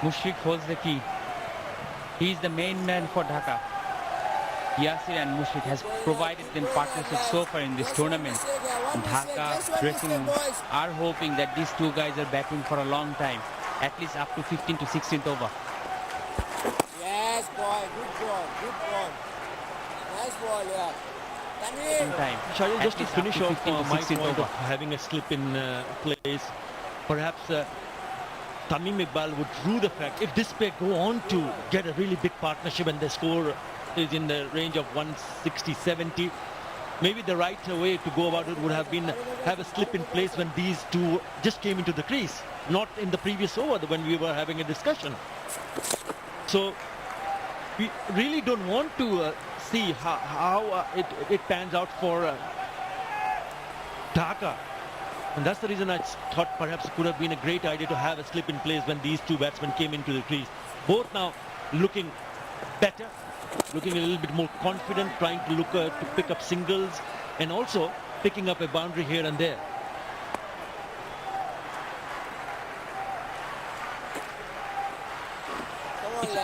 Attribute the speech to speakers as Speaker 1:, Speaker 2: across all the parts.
Speaker 1: Mushfiq holds the key. He is the main man for Dhaka. Yasir and Mushfiq has provided them partnership so far in this tournament. Dhaka dressing are hoping that these two guys are batting for a long time, at least up to 15 to 16th over.
Speaker 2: Yes, boy. Good ball. Good ball. Nice ball, yeah.
Speaker 1: Time.
Speaker 3: Shahil, just to finish off my
Speaker 1: 16th
Speaker 3: point
Speaker 1: over.
Speaker 3: of having a slip in place, perhaps Tamim Iqbal would rue the fact if this pair go on to get a really big partnership and the score is in the range of 160-70, maybe the right way to go about it would have been have a slip in place when these two just came into the crease, not in the previous over when we were having a discussion. So we really don't want to see how it pans out for Dhaka. And that's the reason I thought perhaps it could have been a great idea to have a slip in place when these two batsmen came into the crease. Both now looking better, looking a little bit more confident, trying to look to pick up singles and also picking up a boundary here and there.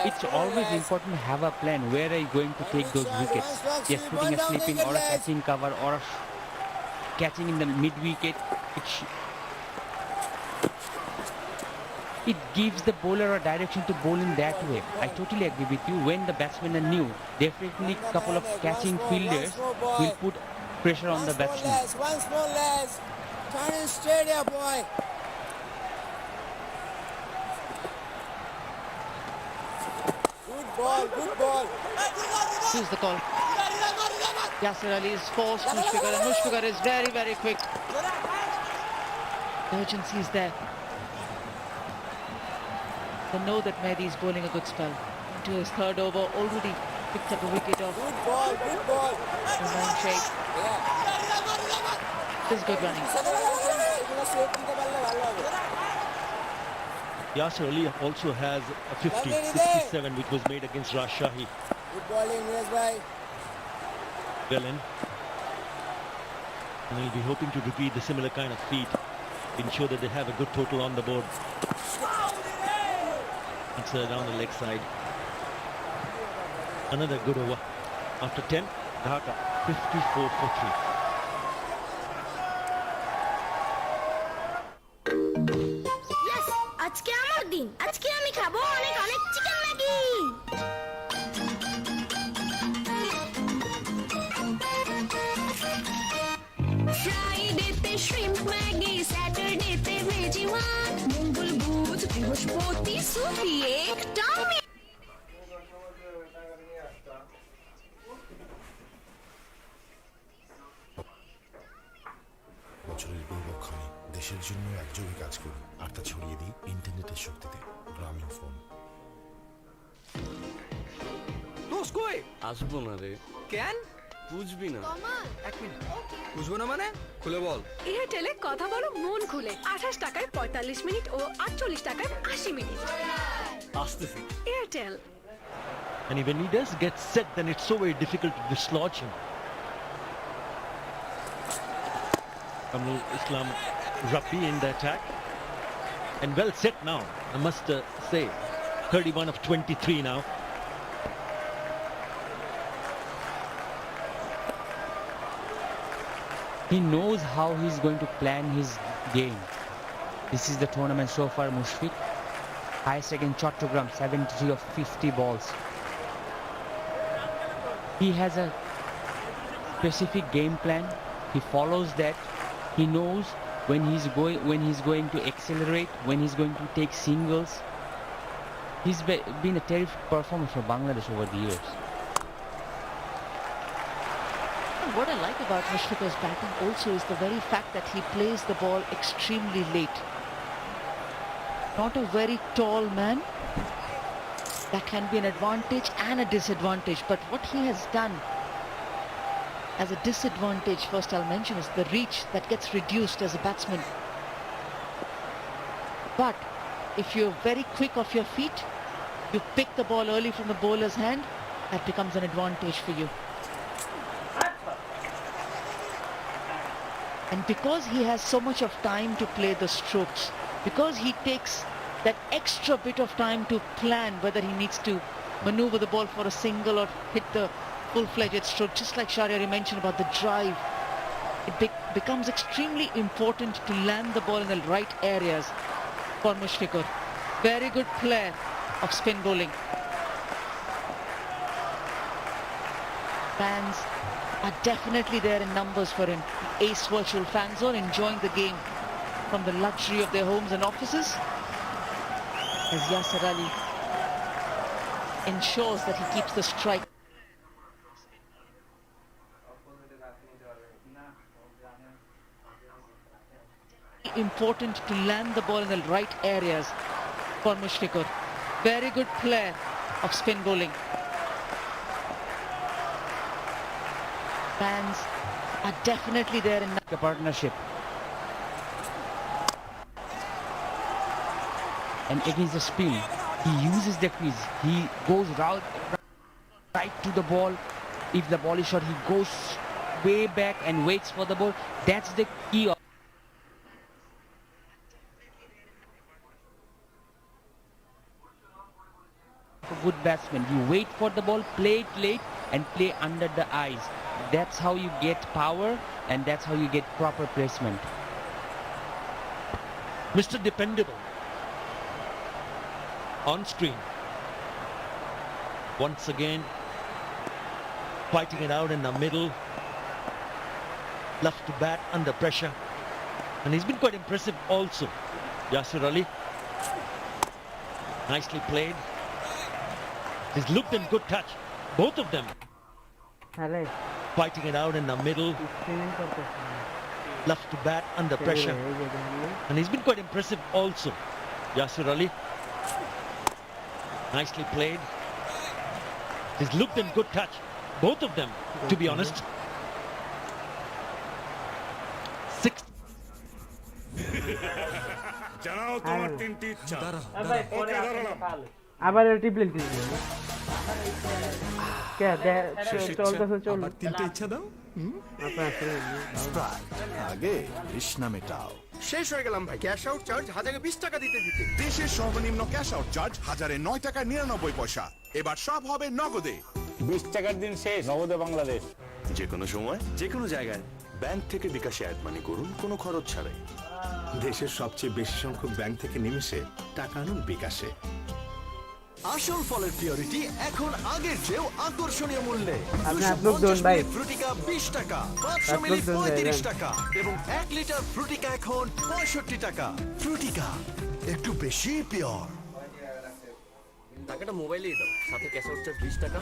Speaker 1: It's always important to have a plan. Where are you going to take those wickets? Yes, putting a slipping or a catching cover or a catching in the mid-wicket. It gives the bowler a direction to bowl in that way. I totally agree with you. When the batsmen are new, definitely a couple of catching fielders will put pressure on the batsman.
Speaker 2: One small less. Turn it straight here, boy. Good ball, good ball.
Speaker 4: Here's the call. Yasir Ali is forced Mushfiqur, and Mushfiqur is very, very quick. The urgency is there. They know that Mehdi is bowling a good spell. Into his third over, already picked up a wicket off
Speaker 2: Good ball, good ball.
Speaker 4: Imran Sheikh. This is good running.
Speaker 3: Yasir Ali also has a 50, 67, which was made against Rajshahi.
Speaker 2: Good bowling, yes, bhai.
Speaker 3: Well in. And he'll be hoping to repeat the similar kind of feat, ensure that they have a good total on the board. It's down the leg side. Another good over. After 10, Dhaka 54 for 3.
Speaker 5: আজকে আমার দিন আজকে আমি খাবো অনেক অনেক chicken Maggi ফ্রাইডেতে shrimp Maggi স্যাটারডেতে ভেজি ওয়ান মঙ্গল বুধ বৃহস্পতি সুপি একটা
Speaker 6: বছরের গৌরবক্ষণে দেশের জন্য একযোগে কাজ করি আর তা ছড়িয়ে দিই ইন্টারনেটের শক্তিতে। গ্রামীণ ফোন।
Speaker 7: দোষ কই
Speaker 8: আসবো না রে।
Speaker 7: কেন
Speaker 8: বুঝবি না।
Speaker 7: এক মিনিট বুঝবো না মানে খুলে বল।
Speaker 9: এয়ারটেলে কথা বলো মন খুলে 28 টাকায় 45 মিনিট ও 48 টাকায় 80 মিনিট।
Speaker 8: আসতেছি।
Speaker 9: Airtel.
Speaker 3: And when he does get set, then it's so very difficult to dislodge him. Kamrul Islam Rabbi in the attack. And well set now, I must say. 31 of 23 now.
Speaker 1: He knows how he's going to plan his game. This is the tournament so far, Mushfiq. Highest against Chattogram, 73 of 50 balls. He has a specific game plan. He follows that. He knows when he's going to accelerate, when he's going to take singles. He's been a terrific performer for Bangladesh over the years.
Speaker 4: What I like about Mushfiqur's batting also is the very fact that he plays the ball extremely late. Not a very tall man. That can be an advantage and a disadvantage. But what he has done as a disadvantage, first I'll mention, is the reach that gets reduced as a batsman. But if you're very quick off your feet, you pick the ball early from the bowler's hand, that becomes an advantage for you. And because he has so much of time to play the strokes, because he takes that extra bit of time to plan whether he needs to maneuver the ball for a single or hit the full-fledged stroke. Just like Shahryari mentioned about the drive, it becomes extremely important to land the ball in the right areas for Mushfiqur. Very good player of spin bowling. Fans are definitely there in numbers for him. The Ace Virtual fan zone enjoying the game from the luxury of their homes and offices, as Yasir Ali ensures that he keeps the strike. Important to land the ball in the right areas for Mushfiqur. Very good player of spin bowling. Fans are definitely there in
Speaker 1: The partnership. And against the spin, he uses the crease. He goes right to the ball. If the ball is short, he goes way back and waits for the ball. That's the key of a good batsman. You wait for the ball, play it late and play under the eyes. That's how you get power and that's how you get proper placement.
Speaker 3: Mr. Dependable on screen. Once again, fighting it out in the middle. Loves to bat under pressure. And he's been quite impressive also. Yasir Ali. Nicely played. He's looked in good touch. Both of them. Fighting it out in the middle. Loves to bat under pressure. And he's been quite impressive also. Yasir Ali. Nicely played. He's looked in good touch. Both of them, to be honest. 6.
Speaker 2: আবার টিপলেন কি কে চলতেছে চল
Speaker 6: তিনটে ইচ্ছা দাও আগে তৃষ্ণা মেটাও।
Speaker 7: শেষ হয়ে গেলাম ভাই, ক্যাশ আউট চার্জ 1020 টাকা দিতে দিতে।
Speaker 6: দেশের সর্বনিম্ন ক্যাশ আউট চার্জ 1009 টাকা 99 পয়সা। এবার সব হবে নগদে।
Speaker 8: 20 টাকার দিন শেষ, নগদে বাংলাদেশ।
Speaker 10: যে কোনো সময় যে কোনো জায়গায় ব্যাংক থেকে বিকাশে অ্যাড মানি করুন কোনো খরচ ছাড়াই। দেশের সবচেয়ে বেশি সংখ্যক ব্যাংক থেকে নিমেষে টাকা আনুন বিকাশে।
Speaker 11: আসল ফলের পিওরিটি এখন আগের চেয়েও আকর্ষণীয় মূল্যে। ফ্রুটিকা 20 টাকা, 500 মিলি 35 টাকা এবং 1 লিটার ফ্রুটিকা এখন 65 টাকা। ফ্রুটিকা একটু বেশি পিওর।
Speaker 8: টাকাটা মোবাইলেই দাও, সাথে ক্যাশ আউট চার্জ 20 টাকা।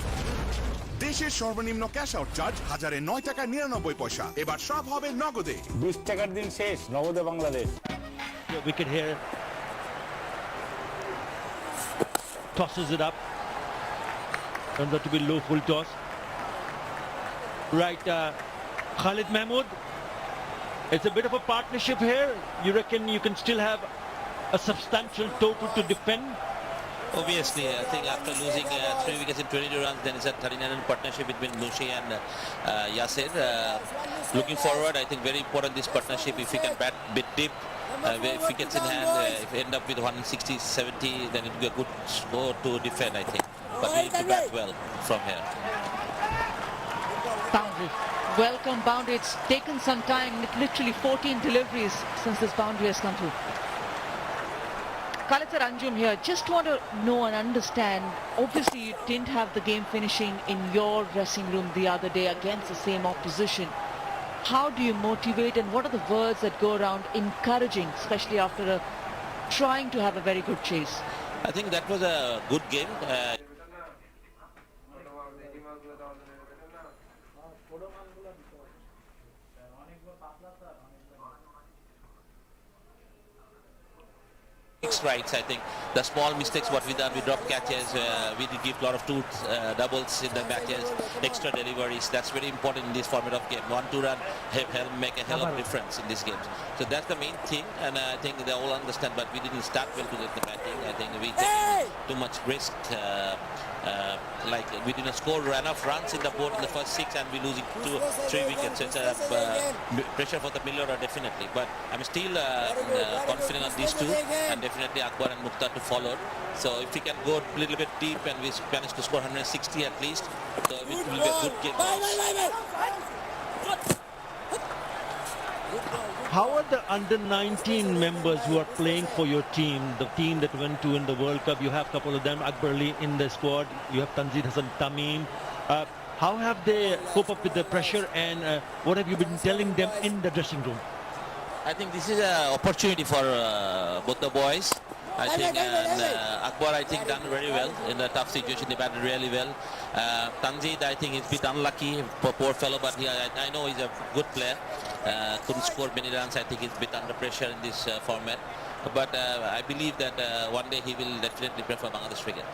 Speaker 6: দেশের সর্বনিম্ন ক্যাশ আউট চার্জ 1009 টাকা 99 পয়সা। এবার সব হবে নগদে।
Speaker 8: 20 টাকার দিন শেষ, নগদে Bangladesh.
Speaker 3: Wicket here. Tosses it up. Turns out to be low full toss. Right, Khalid Mahmood. It's a bit of a partnership here. You reckon you can still have a substantial total to defend?
Speaker 12: Obviously, I think after losing 3 wickets in 22 runs, then it's a 39-run partnership between Mushi and Yasir. Looking forward, I think very important this partnership. If he can bat bit deep, if he gets in hand, if we end up with 160-70, then it will be a good score to defend, I think. But we need to bat well from here.
Speaker 4: boundary. Welcome boundary. It's taken some time, literally 14 deliveries since this boundary has come through. Khalid sir, Anjum here. Just want to know and understand, obviously you didn't have the game finishing in your dressing room the other day against the same opposition. How do you motivate and what are the words that go around encouraging, especially after trying to have a very good chase?
Speaker 12: I think that was a good game. Strikes, I think the small mistakes what we done, we drop catches, we did give a lot of doubles in the matches, extra deliveries. That's very important in this format of game. 1-2 run make a hell of a difference in these games. So that's the main thing, and I think they all understand. But we didn't start well to get the batting. I think we taking too much risk. Like we didn't score enough runs in the board in the first 6, and we losing 2-3 wickets. So it's a pressure for the Miller definitely. But I'm still confident on these two, and definitely Akbar and Mukhtar to follow. So if we can go a little bit deep and we manage to score 160 at least, so it will be a good game.
Speaker 3: How are the under 19 members who are playing for your team, the team that went to in the World Cup? You have a couple of them, Akbar Ali in the squad, you have Tanzid Hasan Tamim. How have they cope up with the pressure, and what have you been telling them in the dressing room?
Speaker 12: I think this is an opportunity for both the boys. I think and Akbar I think done very well in the tough situation. They batted really well. Tanzid I think is a bit unlucky, poor fellow, but I know he's a good player. Couldn't score many runs. I think he's a bit under pressure in this format. But I believe that one day he will definitely play for Bangladesh cricket.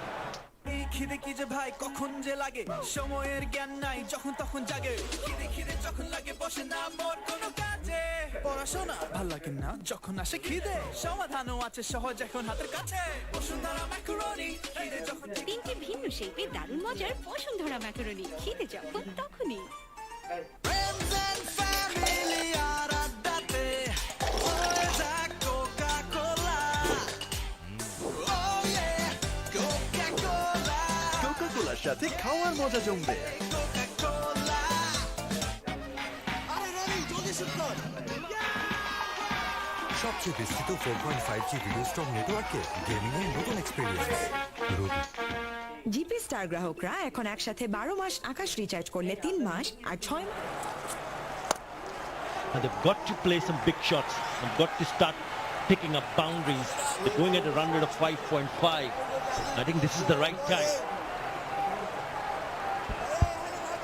Speaker 11: খিদে কি যে ভাই কখন যে লাগে সময়ের জ্ঞান নাই যখন তখন জাগে খিদে খিদে যখন লাগে বসে না মোর কোনো কাজে পড়াশোনা ভাল লাগে না যখন আসে খিদে সমাধানও আছে সহজ এখন হাতের কাছে বসুন্ধরা ম্যাকারনি খিদে যখন
Speaker 9: তিনটি ভিন্ন শেপে দারুণ মজার বসুন্ধরা ম্যাকারনি খিদে যখন তখনই
Speaker 11: Friends and family are আড্ডাতে হয়ে যাক Coca-Cola. Oh yeah, Coca-Cola. Coca-Cola সাথে খাওয়ার মজা জমবে Coca-Cola. আরে রনি জলদি শুট কর
Speaker 6: সবচেয়ে বিস্তৃত 4.5G ভিডিও স্ট্রং নেটওয়ার্কে গেমিং এর নতুন এক্সপেরিয়েন্স রবি।
Speaker 9: জিপি স্টার গ্রাহকরা এখন একসাথে 12 মাস আকাশ রিচার্জ করলে 3 মাস আর 6
Speaker 3: And they've got to play some big shots. They've got to start picking up boundaries. They're going at a run rate of 5.5. I think this is the right time.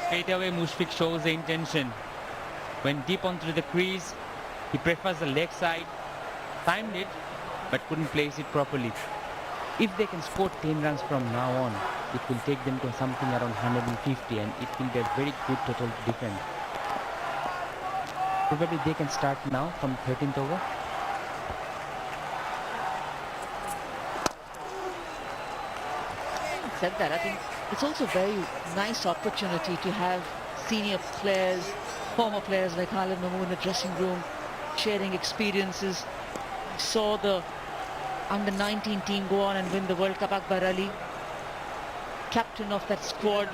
Speaker 1: Straight away Mushfiq shows the intention. Went deep onto the crease. He prefers the leg side. Timed it, but couldn't place it properly. If they can score 10 runs from now on, it will take them to something around 150, and it will be a very good total to defend. Probably they can start now from 13th over.
Speaker 4: Said that, I think it's also a very nice opportunity to have senior players, former players like Khalid Mahmood in the dressing room, sharing experiences. Saw the under 19 team go on and win the World Cup. Akbar Ali, captain of that squad.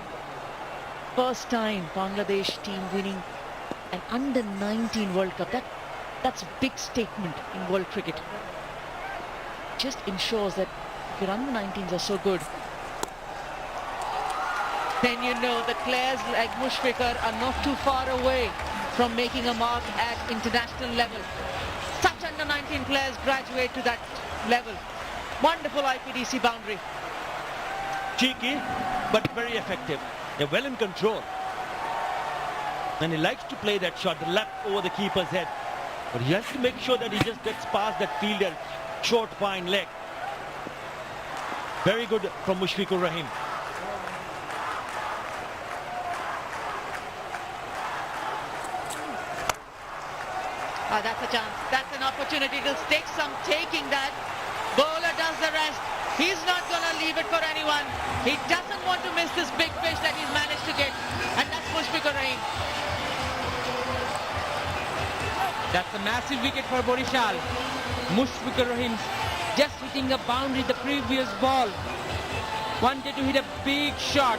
Speaker 4: First time Bangladesh team winning an under 19 World Cup. That's a big statement in world cricket. Just ensures that if your under 19s are so good, then you know that players like Mushfiq are not too far away from making a mark at international level. Such under 19 players graduate to that level. Wonderful IPDC boundary.
Speaker 3: Cheeky, but very effective. They're well in control. And he likes to play that shot, the lap over the keeper's head. But he has to make sure that he just gets past that fielder, short, fine leg. Very good from Mushfiqur Rahim.
Speaker 4: That's a chance. That's an opportunity to take some taking that. Bowler does the rest. He's not going to leave it for anyone. He doesn't want to miss this big fish that he's managed to get. And that's Mushfiqur Rahim.
Speaker 1: That's a massive wicket for Borishal. Mushfiqur Rahim just hitting a boundary the previous ball. Wanted to hit a big shot.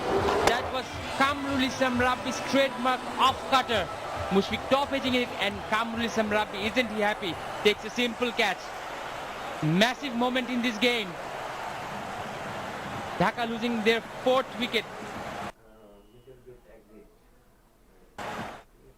Speaker 1: That was Kamrul Islam Rabbi's trademark off-cutter. Mushfiq top edging it, and Kamrul Islam Rabbi, isn't he happy? Takes a simple catch. Massive moment in this game. Dhaka losing their 4th wicket.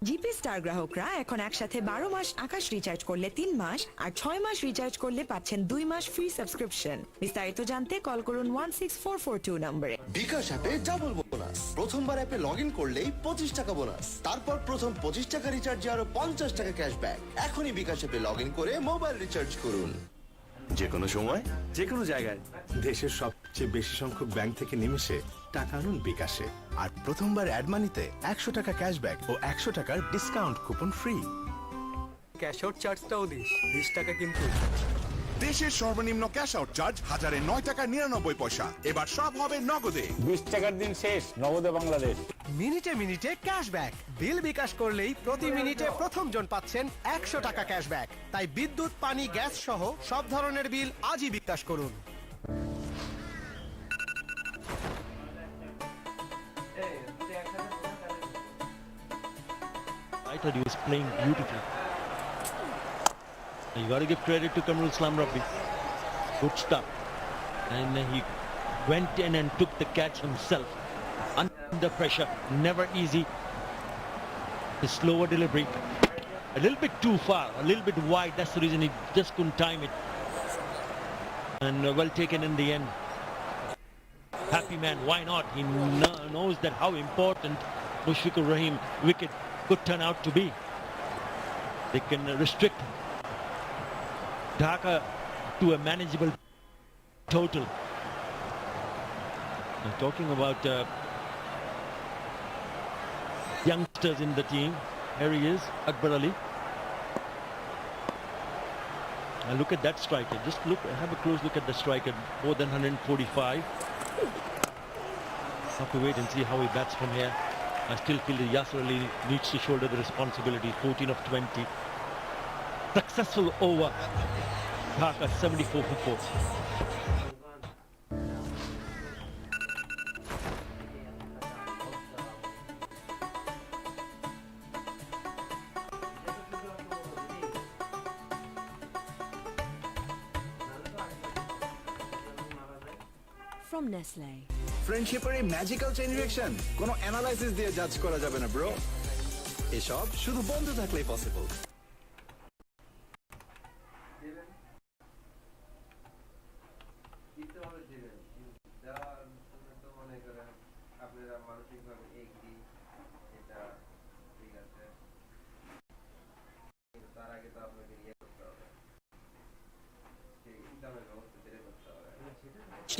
Speaker 9: GP star গ্রাহকরা এখন একসাথে 12 মাস আকাশ recharge করলে 3 মাস আর 6 মাস recharge করলে পাচ্ছেন 2 মাস free subscription. বিস্তারিত জানতে call করুন 16442 নম্বরে।
Speaker 11: বিকাশ অ্যাপে ডাবল বোনাস। প্রথমবার অ্যাপে লগইন করলেই 25 টাকা বোনাস। তারপর প্রথম 25 টাকা রিচার্জে আরো 50 টাকা ক্যাশব্যাক। এখনই বিকাশ অ্যাপে লগইন করে মোবাইল রিচার্জ করুন।
Speaker 10: যে কোনো সময় যে কোনো জায়গায় দেশের সবচেয়ে বেশি সংখ্যক ব্যাংক থেকে নিমেষে টাকা আনুন বিকাশে।
Speaker 11: আর প্রথমবার অ্যাড মানিতে 100 টাকা ক্যাশব্যাক ও 100 টাকার discount coupon free.
Speaker 7: Cash out চার্জটাও দিস 20 টাকা কিন্তু।
Speaker 6: দেশের সর্বনিম্ন ক্যাশ আউট চার্জ 1009 টাকা 99 পয়সা। এবার সব হবে নগদে।
Speaker 8: 20 টাকার দিন শেষ, নগদে বাংলাদেশ।
Speaker 7: মিনিটে মিনিটে ক্যাশব্যাক। বিল বিকাশ করলেই প্রতি মিনিটে প্রথম জন পাচ্ছেন 100 টাকা ক্যাশব্যাক। তাই বিদ্যুৎ, পানি, গ্যাস সহ সব ধরনের বিল আজই বিকাশ করুন।
Speaker 3: I thought he was playing beautifully. You got to give credit to Kamrul Islam Rabbi. Good stuff. And he went in and took the catch himself. Under pressure, never easy. The slower delivery. A little bit too far, a little bit wide. That's the reason he just couldn't time it. And well taken in the end. Happy man, why not? He knows that how important Mushfiqur Rahim wicket could turn out to be. They can restrict Dhaka to a manageable total. Now, talking about youngsters in the team, here he is, Akbar Ali. Now look at that striker. Just look, have a close look at the striker. More than 145. Have to wait and see how he bats from here. I still feel that Yasir Ali needs to shoulder the responsibility. 14 of 20. Successful over. Dhaka 74 for 4.
Speaker 9: From Nestle.
Speaker 11: ফ্রেন্ডশিপের এই magical chain reaction কোনো analysis দিয়ে জাজ করা যাবে না bro. এসব শুধু বন্ধু থাকলেই পসিবল।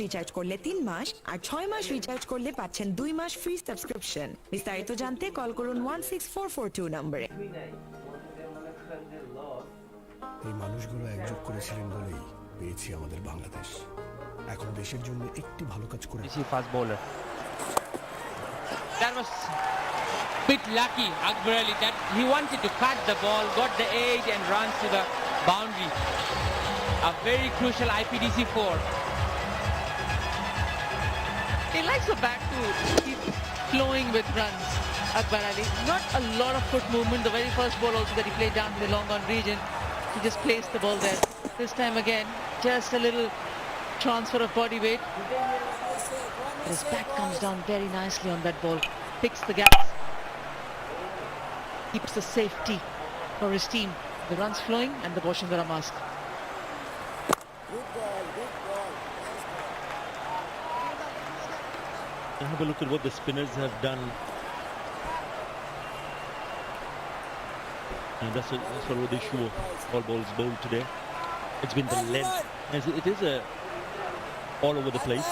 Speaker 9: রিচার্জ করলে 3 মাস আর 6 মাস রিচার্জ করলে পাচ্ছেন 2 মাস ফ্রি সাবস্ক্রিপশন। বিস্তারিত জানতে কল করুন 16442 নম্বরে।
Speaker 6: এই মানুষগুলো একজোট করেছিলেন বলেই পেয়েছি আমাদের বাংলাদেশ। এখন দেশের জন্য একটি ভালো কাজ করে
Speaker 1: This is fast bowler. That was bit lucky, Akbar Ali, that he wanted to cut the ball, got the edge and runs to the boundary. A very crucial IPDC 4.
Speaker 4: He likes the bat to keep flowing with runs, Akbar Ali. Not a lot of foot movement. The very first ball also that he played down to the long on region, he just placed the ball there. This time again, just a little transfer of body weight. His bat comes down very nicely on that ball, picks the gaps, keeps the safety for his team. The runs flowing and the Boshingara mask.
Speaker 2: Good ball, good ball.
Speaker 3: Have a look at what the spinners have done. And that's what they show. All balls bowled today. It's been the length. As it is all over the place.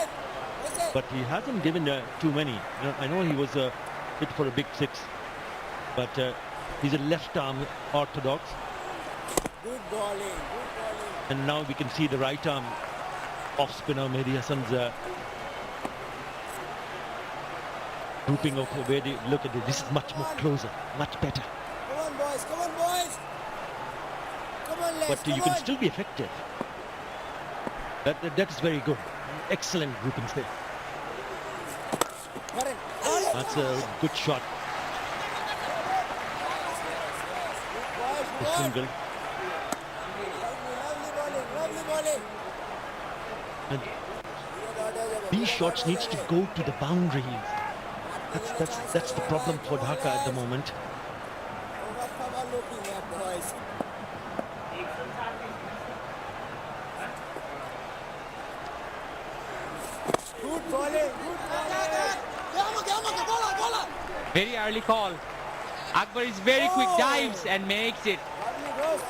Speaker 3: But he hasn't given too many. You know, I know he was hit for a big 6. But he's a left-arm orthodox.
Speaker 2: Good bowling, good bowling.
Speaker 3: And now we can see the right-arm off-spinner Mehdi Hassan's grouping of where they look at it. This is much more closer, much better.
Speaker 2: Come on, boys, come on, boys. Come on, Les,
Speaker 3: But you
Speaker 2: come
Speaker 3: can
Speaker 2: on.
Speaker 3: still be effective. That is very good. Excellent groupings there.
Speaker 2: Warren,
Speaker 3: That's a good shot.
Speaker 2: boys,
Speaker 3: The
Speaker 2: good.
Speaker 3: single.
Speaker 2: Lovely bowling.
Speaker 3: And these shots needs to go to the boundaries. That's the problem for Dhaka at the moment.
Speaker 2: What are looking at, boys? Good bowling, good bowling.
Speaker 1: Very early call. Akbar is very quick, dives and makes it.
Speaker 2: Lovely, Rose.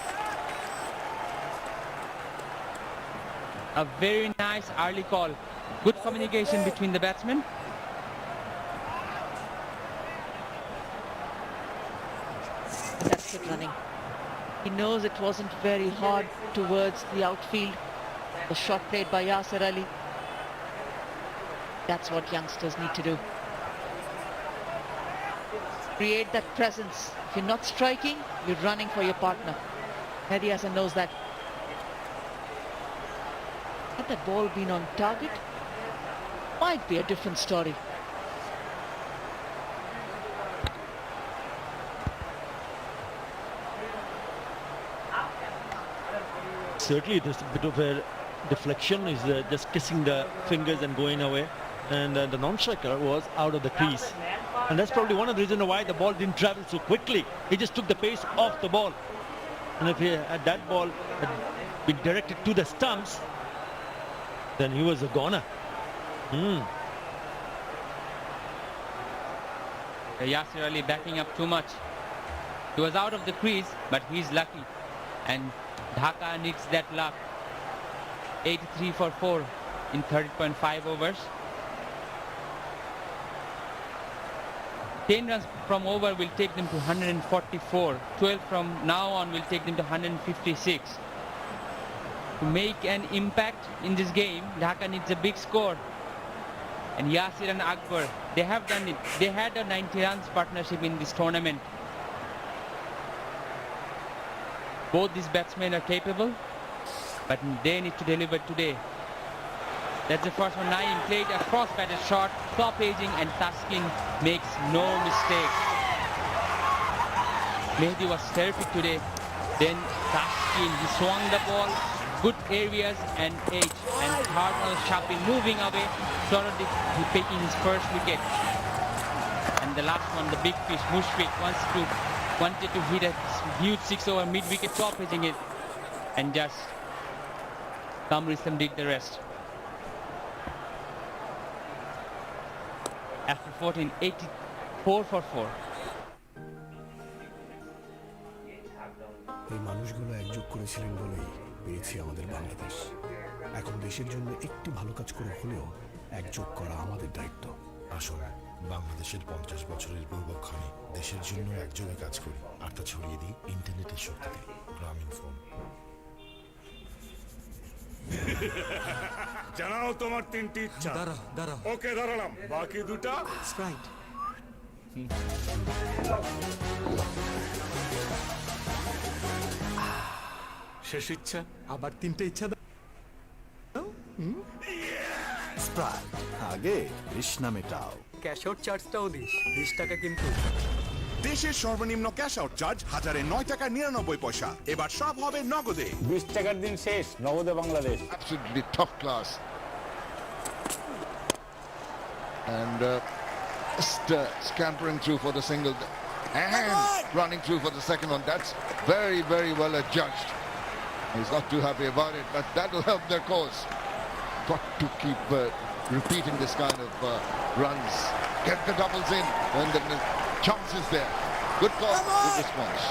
Speaker 1: A very nice early call. Good communication between the batsmen.
Speaker 4: That's it running. He knows it wasn't very hard towards the outfield. The shot played by Yasir Ali. That's what youngsters need to do. Create that presence. If you're not striking, you're running for your partner. Mehdi Hasan knows that. Had that ball been on target, might be a different story.
Speaker 3: Certainly there's a bit of a deflection, is just kissing the fingers and going away, and the non-striker was out of the crease, and that's probably one of the reasons why the ball didn't travel so quickly. He just took the pace off the ball, and if that ball had been directed to the stumps, then he was a goner.
Speaker 1: Yasir Ali backing up too much. He was out of the crease, but he's lucky, and Dhaka needs that luck. 83 for 4 in 30.5 overs. 10 runs from over will take them to 144. 12 from now on will take them to 156. To make an impact in this game, Dhaka needs a big score. And Yasir and Akbar, they have done it. They had a 90 runs partnership in this tournament. Both these batsmen are capable, but they need to deliver today. That's the first one. Naeem played a cross-batted shot, top edging, and Taskin makes no mistake. Mehdi was terrific today. Then Taskin, he swung the ball, good areas and edge, and Harnal Shafi moving away, sort of taking his first wicket. And the last one, the big fish, Mushfiq, wanted to hit a huge 6 over mid-wicket, top edging it, and just Kamar Islam did the rest. After 14, 84 for 4.
Speaker 6: এই মানুষগুলো একযোগ করেছিলেন বলেই পেয়েছি আমাদের বাংলাদেশ। এখন দেশের জন্য একটি ভালো কাজ করে হলেও একযোগ করা আমাদের দায়িত্ব।
Speaker 10: আসুন বাংলাদেশের 50 বছরের গৌরবক্ষণে দেশের জন্য একযোগে কাজ করি আর তা ছড়িয়ে দিই ইন্টারনেটের শক্তিতে। গ্রামীণ ফোন।
Speaker 11: জানাও তোমার তিনটি ইচ্ছা। দাঁড়া ওকে দাঁড়ালাম, বাকি দুটা স্প্রাইট। শেষ ইচ্ছা, আবার তিনটে ইচ্ছা দাও। স্প্রাইট, আগে তৃষ্ণা মেটাও।
Speaker 7: ক্যাশ আউট চার্জটাও দিস, 20 টাকা কিন্তু।
Speaker 11: দেশের সর্বনিম্ন ক্যাশ আউট চার্জ 1009 টাকা 99 পয়সা। এবার সব হবে নগদে।
Speaker 8: 20 টাকার দিন শেষ, নগদে Bangladesh.
Speaker 10: Absolutely top class. And just scampering through for the single and running through for the second one. That's very, very well adjudged. He's not too happy about it, but that will help their cause. Got to keep repeating this kind of runs. Get the doubles in when the chance is there. Good call, good response.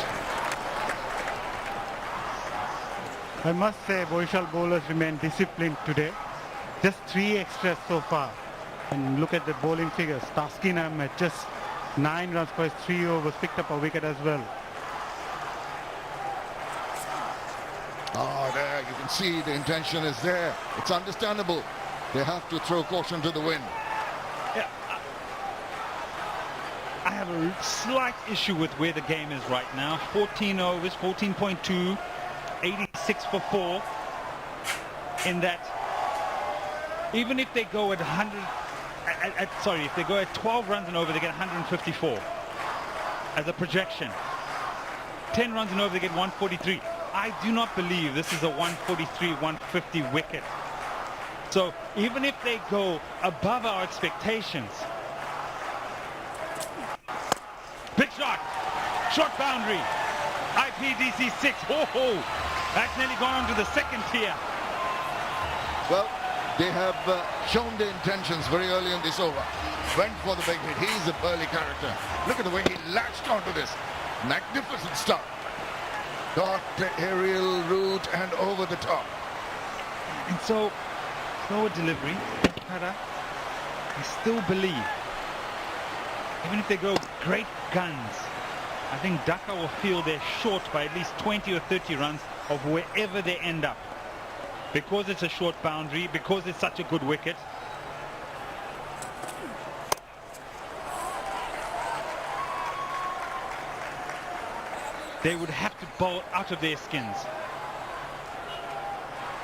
Speaker 13: I must say Boishal bowlers remain disciplined today. Just 3 extras so far. And look at the bowling figures. Taskin Ahmed just 9 runs for his 3 overs, picked up a wicket as well.
Speaker 10: Oh, there you can see the intention is there. It's understandable. They have to throw caution to the wind.
Speaker 13: Yeah, I have a slight issue with where the game is right now. 14 overs, 14.2, 86 for 4. In that, even if they go at 100, if they go at 12 runs and over, they get 154 as a projection. 10 runs and over, they get 143. I do not believe this is a 143, 150 wicket. So even if they go above our expectations, big shot, short boundary, IPDC 6, that's nearly gone on to the second tier.
Speaker 10: Well, they have shown their intentions very early in this over. Went for the big hit. He's a burly character. Look at the way he latched onto this. Magnificent stuff. Got the aerial route and over the top.
Speaker 13: And so, slower delivery. Takada, I still believe, even if they go great guns, I think Dhaka will feel they're short by at least 20 or 30 runs of wherever they end up. Because it's a short boundary, because it's such a good wicket. They would have to bowl out of their skins.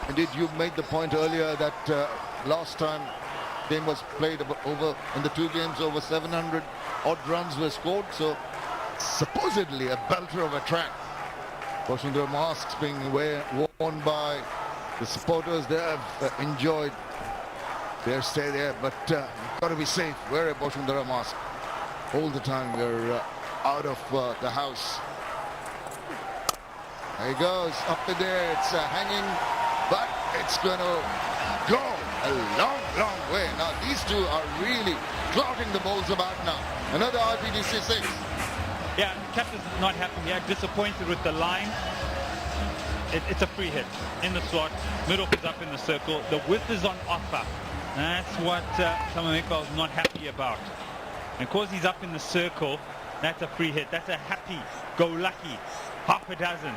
Speaker 10: Indeed, you made the point earlier that last time game was played over in the two games, over 700 odd runs were scored. So supposedly a belter of a track. Bosundhara masks being worn by the supporters. They have enjoyed their stay there, but got to be safe. Wear a Bosundhara mask all the time. We're out of the house. There he goes, up in there. It's hanging, but it's going to go a long, long way. Now, these two are really clotting the bowls about now. Another RPDC 6.
Speaker 13: Yeah, captain's not happy here. Disappointed with the line. It's a free hit in the slot. Middle is up in the circle. The width is on offer. That's what Tharman Iqbal is not happy about. And because he's up in the circle, that's a free hit. That's a happy-go-lucky half a dozen.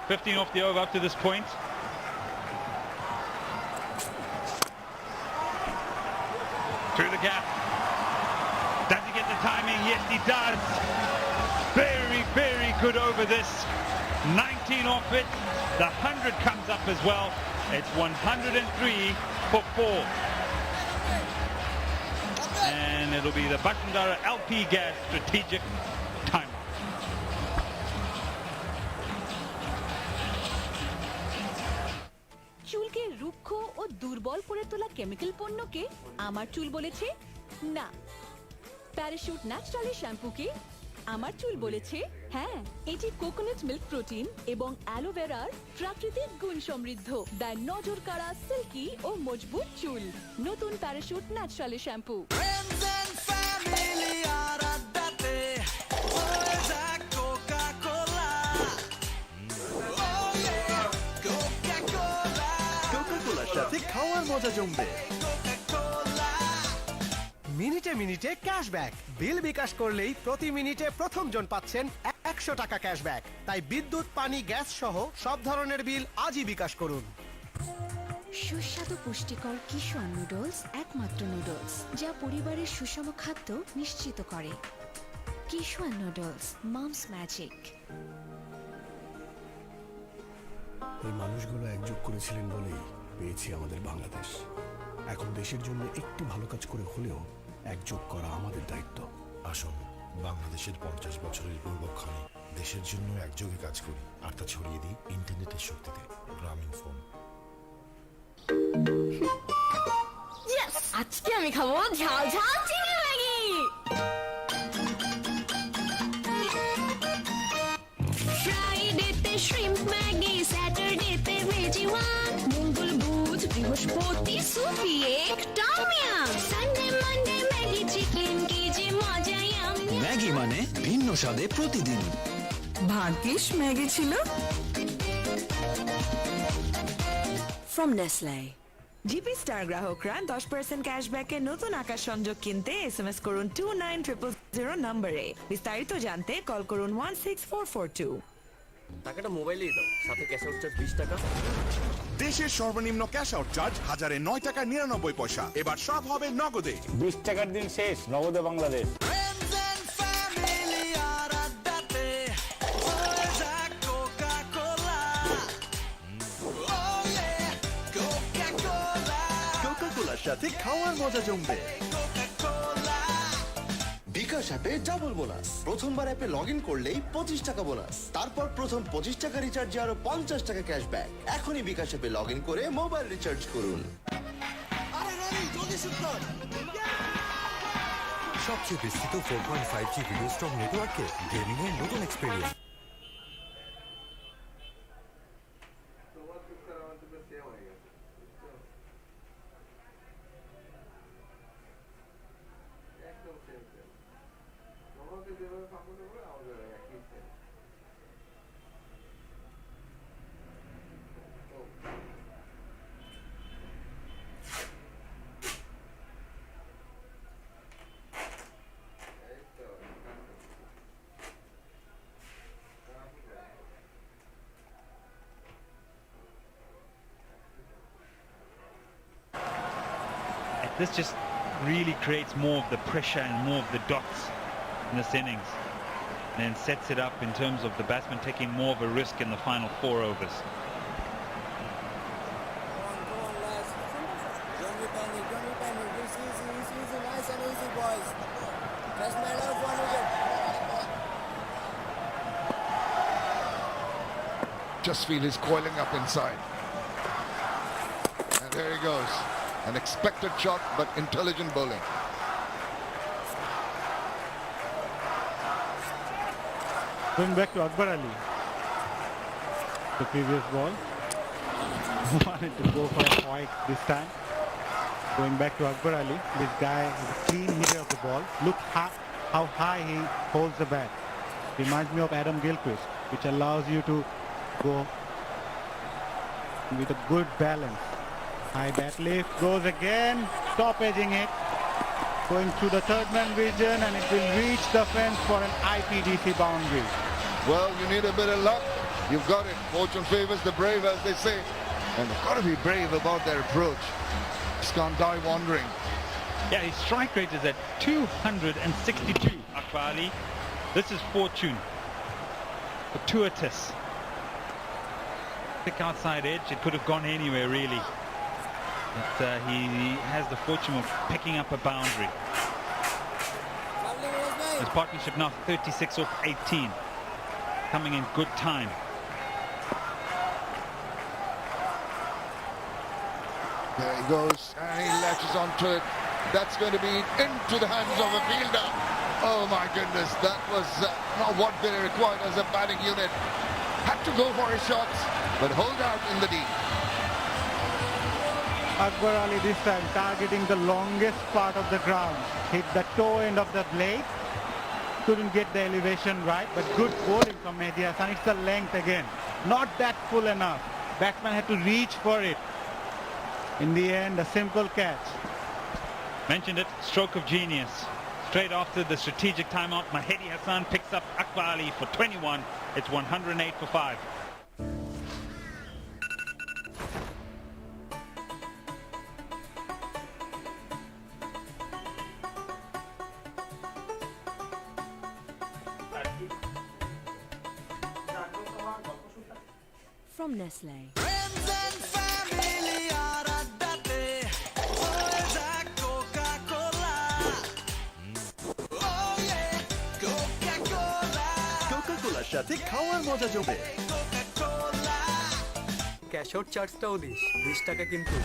Speaker 13: 15 off the over up to this point. Through the gap. Does he get the timing? Yes, he does. Very, very good over this. 19 off it. The 100 comes up as well. It's 103 for 4. And it'll be the Bashundhara LP Gas strategic timeout.
Speaker 14: চুলকে রুক্ষ ও দুর্বল করে তোলা chemical পণ্যকে আমার চুল বলেছে না। Parachute naturally শ্যাম্পুকে আমার চুল বলেছে হ্যাঁ। এটি কোকোনাট মিল্ক প্রোটিন এবং অ্যালোভেরার প্রাকৃতিক গুণ সমৃদ্ধ, দেয় নজর কাড়া, সিল্কি ও মজবুত চুল। নতুন প্যারাশুট ন্যাচারালি শ্যাম্পু।
Speaker 11: সাথে খাওয়ার মজা জমবে।
Speaker 7: মিনিটে মিনিটে ক্যাশব্যাক। বিল বিকাশ করলেই প্রতি মিনিটে প্রথম জন পাচ্ছেন 100 টাকা ক্যাশব্যাক। তাই বিদ্যুৎ, পানি, গ্যাস সহ সব ধরনের বিল আজই বিকাশ করুন।
Speaker 15: সুস্বাদু পুষ্টিকর কিশোর নুডলস একমাত্র নুডলস যা পরিবারের সুষম খাদ্য নিশ্চিত করে। কিশোর নুডলস, মমস ম্যাজিক।
Speaker 6: এই মানুষগুলো একযোগ করেছিলেন বলেই পেয়েছি আমাদের বাংলাদেশ। এখন দেশের জন্য একটু ভালো কাজ করে হলেও একযোগ করা আমাদের দায়িত্ব।
Speaker 16: আসুন বাংলাদেশের 50 বছরের গৌরবক্ষণে দেশের জন্য একযোগে কাজ করি আর তা ছড়িয়ে দিই ইন্টারনেটের শক্তিতে। গ্রামীণ ফোন।
Speaker 5: আজকে আমি খাবো ঝাল ঝাল চিকেন ম্যাগি। ফ্রাইডেতে শ্রিম্প ম্যাগি, স্যাটারডেতে ভেজি ওয়ান, মঙ্গল বুধ বৃহস্পতি সুপি এক tom yum, Sunday Monday Maggi chicken, কি যে মজা ইয়াম।
Speaker 11: ম্যাগি মানে ভিন্ন স্বাদে প্রতিদিন।
Speaker 9: ভাগ্যিস ম্যাগি ছিল। From Nestle. জিপি স্টার গ্রাহকরা 10% ক্যাশব্যাকের নতুন আকাশ সংযোগ কিনতে এসএমএস করুন 29000 নম্বরে। বিস্তারিত জানতে কল করুন 16442।
Speaker 2: টাকাটা মোবাইলেই দাও, সাথে ক্যাশ আউট চার্জ 20 টাকা।
Speaker 17: দেশের সর্বনিম্ন ক্যাশ আউট চার্জ 1009 টাকা 99 পয়সা। এবার সব হবে নগদে।
Speaker 8: 20 টাকার দিন শেষ, নগদে বাংলাদেশ।
Speaker 11: কোকা-কোলার সাথে খাওয়ার মজা জমবে।
Speaker 18: বিকাশ অ্যাপে ডাবল বোনাস। প্রথমবার অ্যাপে লগ ইন করলেই 25 টাকা বোনাস। তারপর প্রথম 25 টাকা রিচার্জে আরো 50 টাকা ক্যাশব্যাক। এখনই বিকাশ অ্যাপে লগ ইন করে মোবাইল রিচার্জ করুন।
Speaker 11: সবচেয়ে বিস্তৃত 4.5G ভিডিও স্ট্রং নেটওয়ার্কে গেমিং এর নতুন experience.
Speaker 13: this just really creates more of the pressure and more of the dots in this innings, and then sets it up in terms of the batsman taking more of a risk in the final 4 overs.
Speaker 2: Don't be panic, don't be panic. It's easy, nice and easy, boys. Just made out 1 wicket.
Speaker 10: Just feel he's coiling up inside. And there he goes. An expected shot, but intelligent bowling.
Speaker 19: Going back to Akbar Ali. The previous ball. Wanted to go for a white this time. Going back to Akbar Ali. This guy is a clean hitter of the ball. Look how high he holds the bat. Reminds me of Adam Gilchrist, which allows you to go with a good balance. High bat lift, goes again, top edging it, going through the third man vision, and it will reach the fence for an IPDC boundary.
Speaker 10: Well, you need a bit of luck. You've got it. Fortune favors the brave, as they say. And they've got to be brave about their approach. Just can't die wandering.
Speaker 13: Yeah, his strike rate is at 262, Akbar Ali. This is fortune. Fortuitous. Thick outside edge, it could have gone anywhere really. But he has the fortune of picking up a boundary. His partnership now 36 off 18. Coming in good time.
Speaker 10: There he goes, and he latches onto it. That's going to be into the hands of a fielder. Oh my goodness, that was not what they required as a batting unit. Had to go for his shots, but hold out in the deep.
Speaker 19: Akbar Ali this time targeting the longest part of the ground. Hit the toe end of the blade. Couldn't get the elevation right, but good bowling from Mehdi Hasan. It's the length again. Not that full enough. Batsman had to reach for it. In the end, a simple catch.
Speaker 13: Mentioned it, stroke of genius. Straight after the strategic timeout, Mehdi Hasan picks up Akbar Ali for 21. It's 108 for 5.
Speaker 15: From Nestle.
Speaker 11: কোকা-কোলার সাথে খাওয়ার মজা জমে।
Speaker 7: Cash out চার্জটাও দিস, 20 টাকা কিন্তু।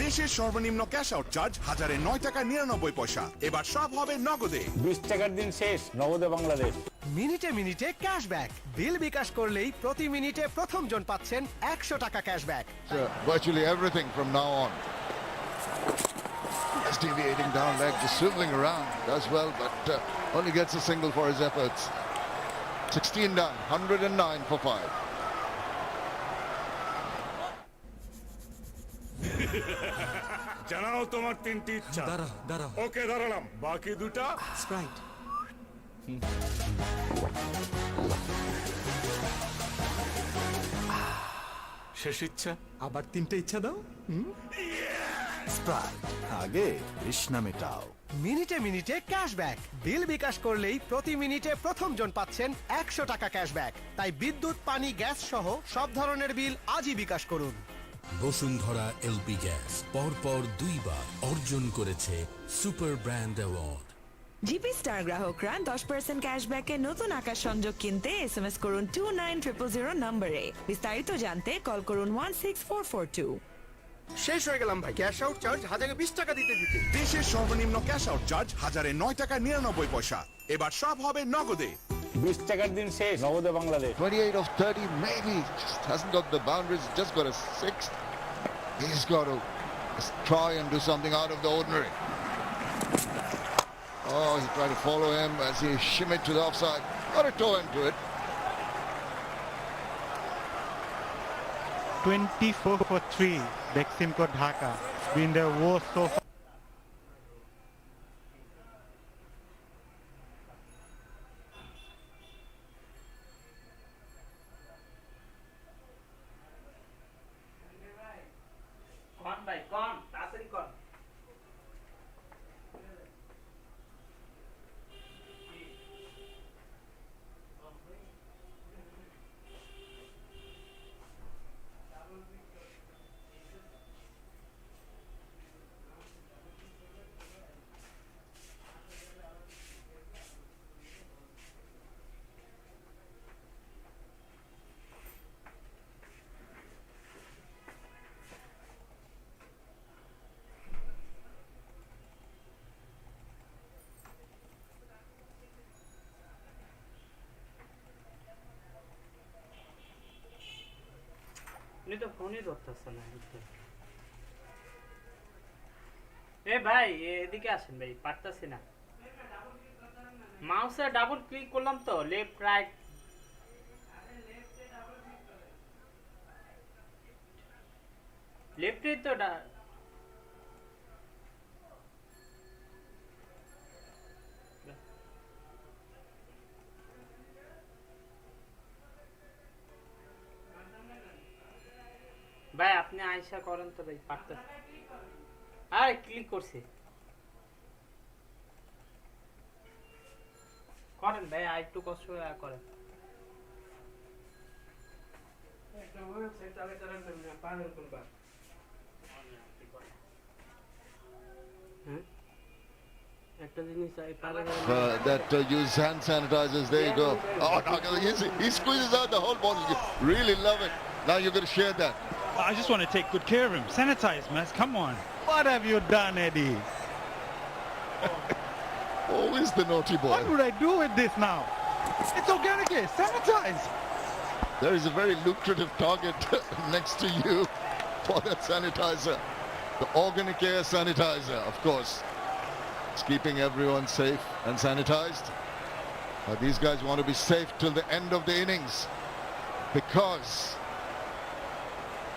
Speaker 17: দেশের সর্বনিম্ন ক্যাশ আউট চার্জ 1009 টাকা 99 পয়সা। এবার সব হবে নগদে।
Speaker 8: 20 টাকার দিন শেষ, নগদে বাংলাদেশ।
Speaker 7: মিনিটে মিনিটে ক্যাশব্যাক। বিল বিকাশ করলেই প্রতি মিনিটে প্রথম জন পাচ্ছেন 100 টাকা cashback.
Speaker 10: Virtually everything from now on. Just deviating down leg, just swiveling around, does well, but only gets a single for his efforts. 16 done, 109 for 5.
Speaker 17: জানাও তোমার তিনটি ইচ্ছা।
Speaker 11: দাঁড়াও।
Speaker 17: ওকে, দাঁড়ালাম। বাকি দুটা
Speaker 11: স্প্রাইট। শেষ ইচ্ছা, আবার 3টে ইচ্ছা দাও। স্প্রাইট, আগে তৃষ্ণা মেটাও।
Speaker 7: মিনিটে মিনিটে ক্যাশব্যাক। বিল বিকাশ করলেই প্রতি মিনিটে প্রথম জন পাচ্ছেন 100 টাকা ক্যাশব্যাক। তাই বিদ্যুৎ, পানি, গ্যাস সহ সব ধরনের বিল আজই বিকাশ করুন।
Speaker 20: বসুন্ধরা এলপি গ্যাস পরপর 2 বার অর্জন করেছে super brand award.
Speaker 9: GP star গ্রাহকরা 10% ক্যাশব্যাকে নতুন আকাশ সংযোগ কিনতে এসএমএস করুন 29000 নম্বরে। বিস্তারিত জানতে কল করুন 16442।
Speaker 7: শেষ হয়ে গেলাম ভাই। ক্যাশ আউট চার্জ 1020 টাকা দিতে।
Speaker 17: দেশের সর্বনিম্ন ক্যাশ আউট চার্জ 1009 টাকা 99 পয়সা। এবার সব হবে নগদে।
Speaker 8: 20 টাকার দিন শেষ, নগদে Bangladesh.
Speaker 10: 28 of 30, maybe just hasn't got the boundaries, just got a 6. He's got to just try and do something out of the ordinary. Oh, he tried to follow him as he shimmied to the offside. Got a toe into it.
Speaker 19: 24 for 3. Beximco Dhaka. It's been their worst so far.
Speaker 21: আপনি তো ফোনই ধরতেছেন না। এ ভাই এদিকে আসেন ভাই, পারতাছি না। মাউসে ডাবল ক্লিক করলাম তো, লেফট রাইট। লেফটে তো ভাই আপনি আয়সা করেন তো ভাই, পারতেছি। আরে ক্লিক করছি, করেন ভাই, আর একটু কষ্ট করে করেন। একটা জিনিস
Speaker 10: that use hand sanitizers. There you go. Oh, he squeezes out the whole bottle. You really love it. Now you're going to share that.
Speaker 13: I just want to take good care of him. Sanitize, man. Come on. What have you done, Eddie?
Speaker 10: Always the naughty boy.
Speaker 13: What would I do with this now? It's organic. Sanitize.
Speaker 10: There is a very lucrative target next to you for that sanitizer. The Organic Air Sanitizer, of course. It's keeping everyone safe and sanitized. These guys want to be safe till the end of the innings because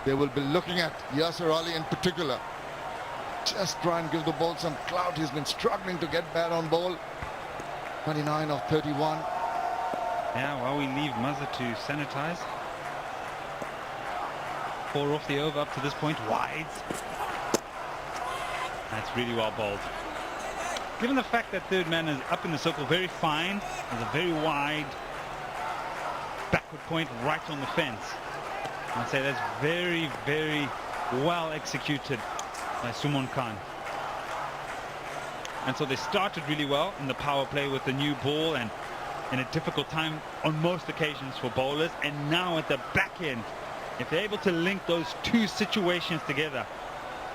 Speaker 10: they will be looking at Yasir Ali in particular. Just try and give the ball some clout. He's been struggling to get bat on ball. 29 of 31.
Speaker 13: Yeah, while we leave Mazza to sanitize. 4 off the over up to this point. Wides. That's really well bowled. Given the fact that third man is up in the circle very fine, has a very wide backward point right on the fence. I'd say that's very, very well executed by Suman Khan. And so they started really well in the power play with the new ball and in a difficult time on most occasions for bowlers. And now at the back end, if they're able to link those two situations together,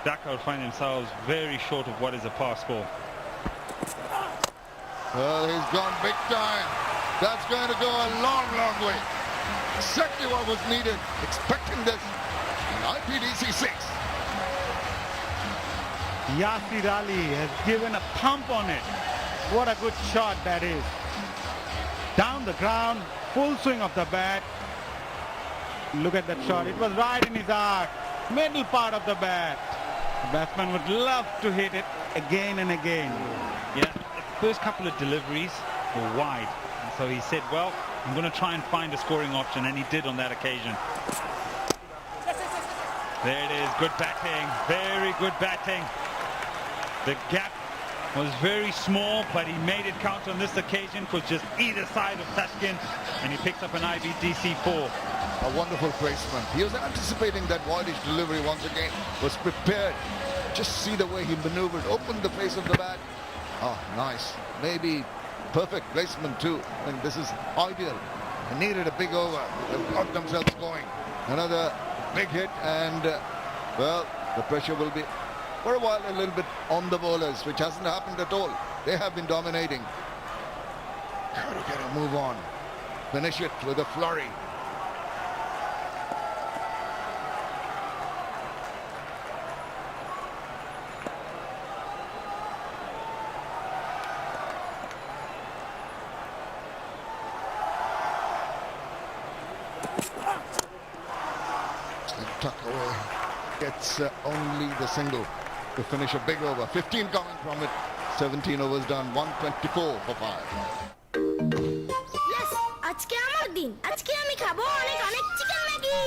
Speaker 13: Dhaka will find themselves very short of what is a pass ball.
Speaker 10: Well, he's gone big time. That's going to go a long, long way. Exactly what was needed. Expecting this in IPDC 6.
Speaker 19: Yasir Ali has given a pump on it. What a good shot that is. Down the ground, full swing of the bat. Look at that shot. It was right in his arc. Middle part of the bat. The batsman would love to hit it again and again.
Speaker 13: Yeah, the first couple of deliveries were wide. And so he said, well, I'm going to try and find a scoring option, and he did on that occasion. There it is, good batting, very good batting. The gap was very small, but he made it count on this occasion because just either side of Tashkent, and he picks up an IBDC 4.
Speaker 10: A wonderful placement. He was anticipating that widish delivery once again, was prepared. Just see the way he maneuvered, opened the face of the bat. Oh, nice. Maybe perfect placement too. I think this is ideal. They needed a big over. They've got themselves going. Another big hit and, well, the pressure will be, for a while, a little bit on the bowlers, which hasn't happened at all. They have been dominating. Got to get a move on. Finish it with a flurry. Tuck away. Gets only the single to finish a big over. 15 coming from it. 17 overs done. 124 for 5.
Speaker 5: Yes, আজকে আমার দিন। আজকে আমি খাবো অনেক অনেক chicken Maggi.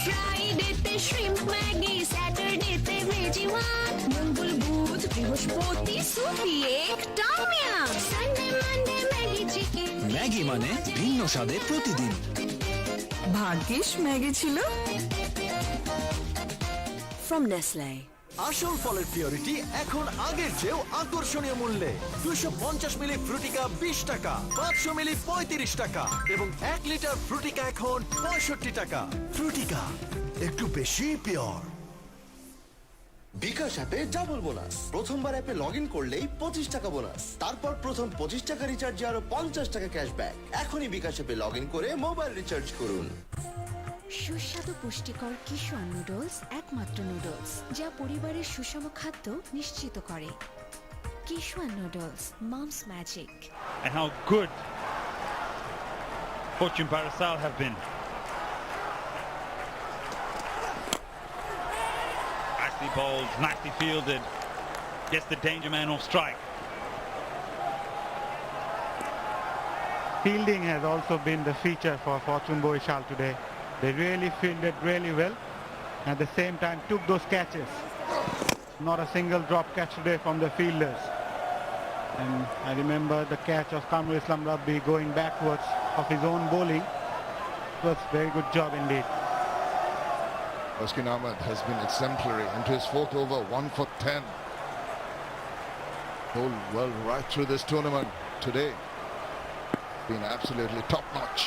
Speaker 5: ফ্রাইডেতে shrimp Maggi, স্যাটারডেতে ভেজি ওয়ান, মঙ্গল বুধ বৃহস্পতি সুপি এক tom yum, Sunday Monday Maggi chicken.
Speaker 11: Maggi মানে ভিন্ন স্বাদে প্রতিদিন।
Speaker 9: ভাগ্যিস ম্যাগি ছিল।
Speaker 15: From Nestle.
Speaker 11: আসল ফলের পিওরিটি এখন আগের চেয়েও আকর্ষণীয় মূল্যে। 250 মিলি ফ্রুটিকা 20 টাকা, 500 মিলি 35 টাকা এবং 1 লিটার ফ্রুটিকা এখন 65 টাকা। ফ্রুটিকা একটু বেশি পিওর।
Speaker 18: বিকাশ অ্যাপে ডাবল বোনাস। প্রথমবার অ্যাপে লগ ইন করলেই 25 টাকা বোনাস, তারপর প্রথম 25 টাকা রিচার্জে আরো 50 টাকা ক্যাশব্যাক। এখনই বিকাশ অ্যাপে লগ ইন করে মোবাইল রিচার্জ করুন।
Speaker 15: সুস্বাদু পুষ্টিকর কিশোর নুডলস একমাত্র নুডলস যা পরিবারের সুষম খাদ্য নিশ্চিত করে। কিশোর noodles, Mom's Magic.
Speaker 13: And how good Fortune Parasal have been. Nicely bowled, nicely fielded. Gets the danger man off strike.
Speaker 19: Fielding has also been the feature for Fortune Boishal today. They really fielded really well. At the same time took those catches. Not a single drop catch today from the fielders. And I remember the catch of Kamrul Islam Rabbi going backwards of his own bowling. It was a very good job indeed.
Speaker 10: Taskin Ahmed has been exemplary into his 4th over, 1 for 10. Bowled well right through this tournament today. Been absolutely top-notch.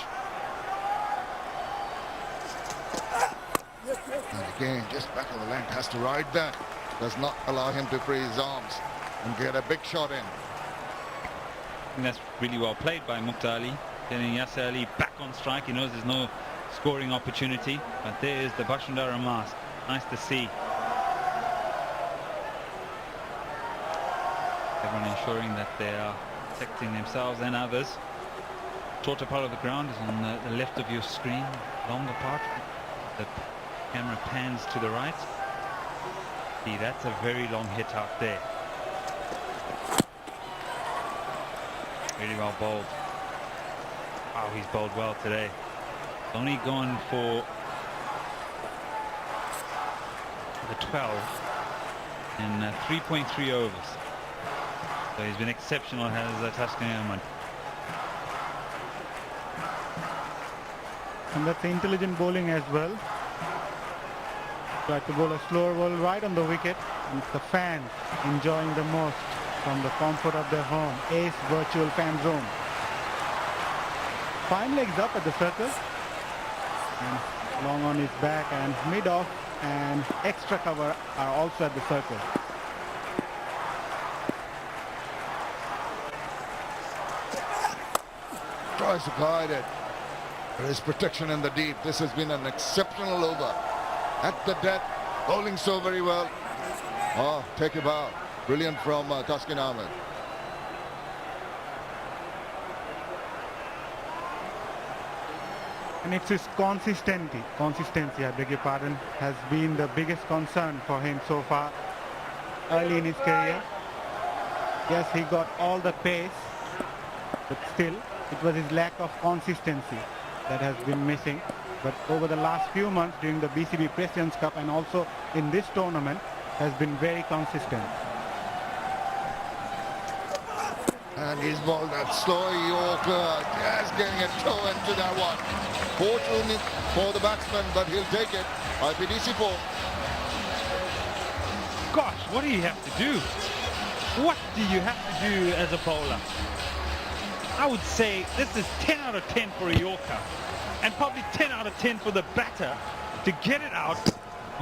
Speaker 10: And again, just back of the length, has to ride that. Does not allow him to free his arms and get a big shot in.
Speaker 13: I think that's really well played by Mukhtar Ali. Getting Yasser Ali back on strike. He knows there's no scoring opportunity. But there is the Bashundara mask. Nice to see. Everyone ensuring that they are protecting themselves and others. Shorter part of the ground is on the left of your screen. Longer part. The camera pans to the right. See, that's a very long hit out there. Really well bowled. Wow, he's bowled well today. Only gone for the 12 in 3.3 overs. So he's been exceptional, has Taskin Ahmed.
Speaker 19: And that's intelligent bowling as well. Tried to bowl a slower ball right on the wicket. And it's the fans enjoying the most from the comfort of their home. Ace virtual fan zone. 5 legs up at the circle. And long on his back and mid-off and extra cover are also at the circle.
Speaker 10: Tries to guide it. There is protection in the deep. This has been an exceptional over. At the death, bowling so very well. Oh, take a bow. Brilliant from Taskin Ahmed.
Speaker 19: And it's his consistency, I beg your pardon, has been the biggest concern for him so far early in his career. Yes, he got all the pace, but still it was his lack of consistency that has been missing. But over the last few months during the BCB Presidents Cup and also in this tournament has been very consistent.
Speaker 10: And he's bowled that slow Yorker, just getting a toe into that one. Fortunate for the batsman, but he'll take it. IPDC 4.
Speaker 13: Gosh, what do you have to do? What do you have to do as a bowler? I would say this is 10 out of 10 for a Yorker. And probably 10 out of 10 for the batter to get it out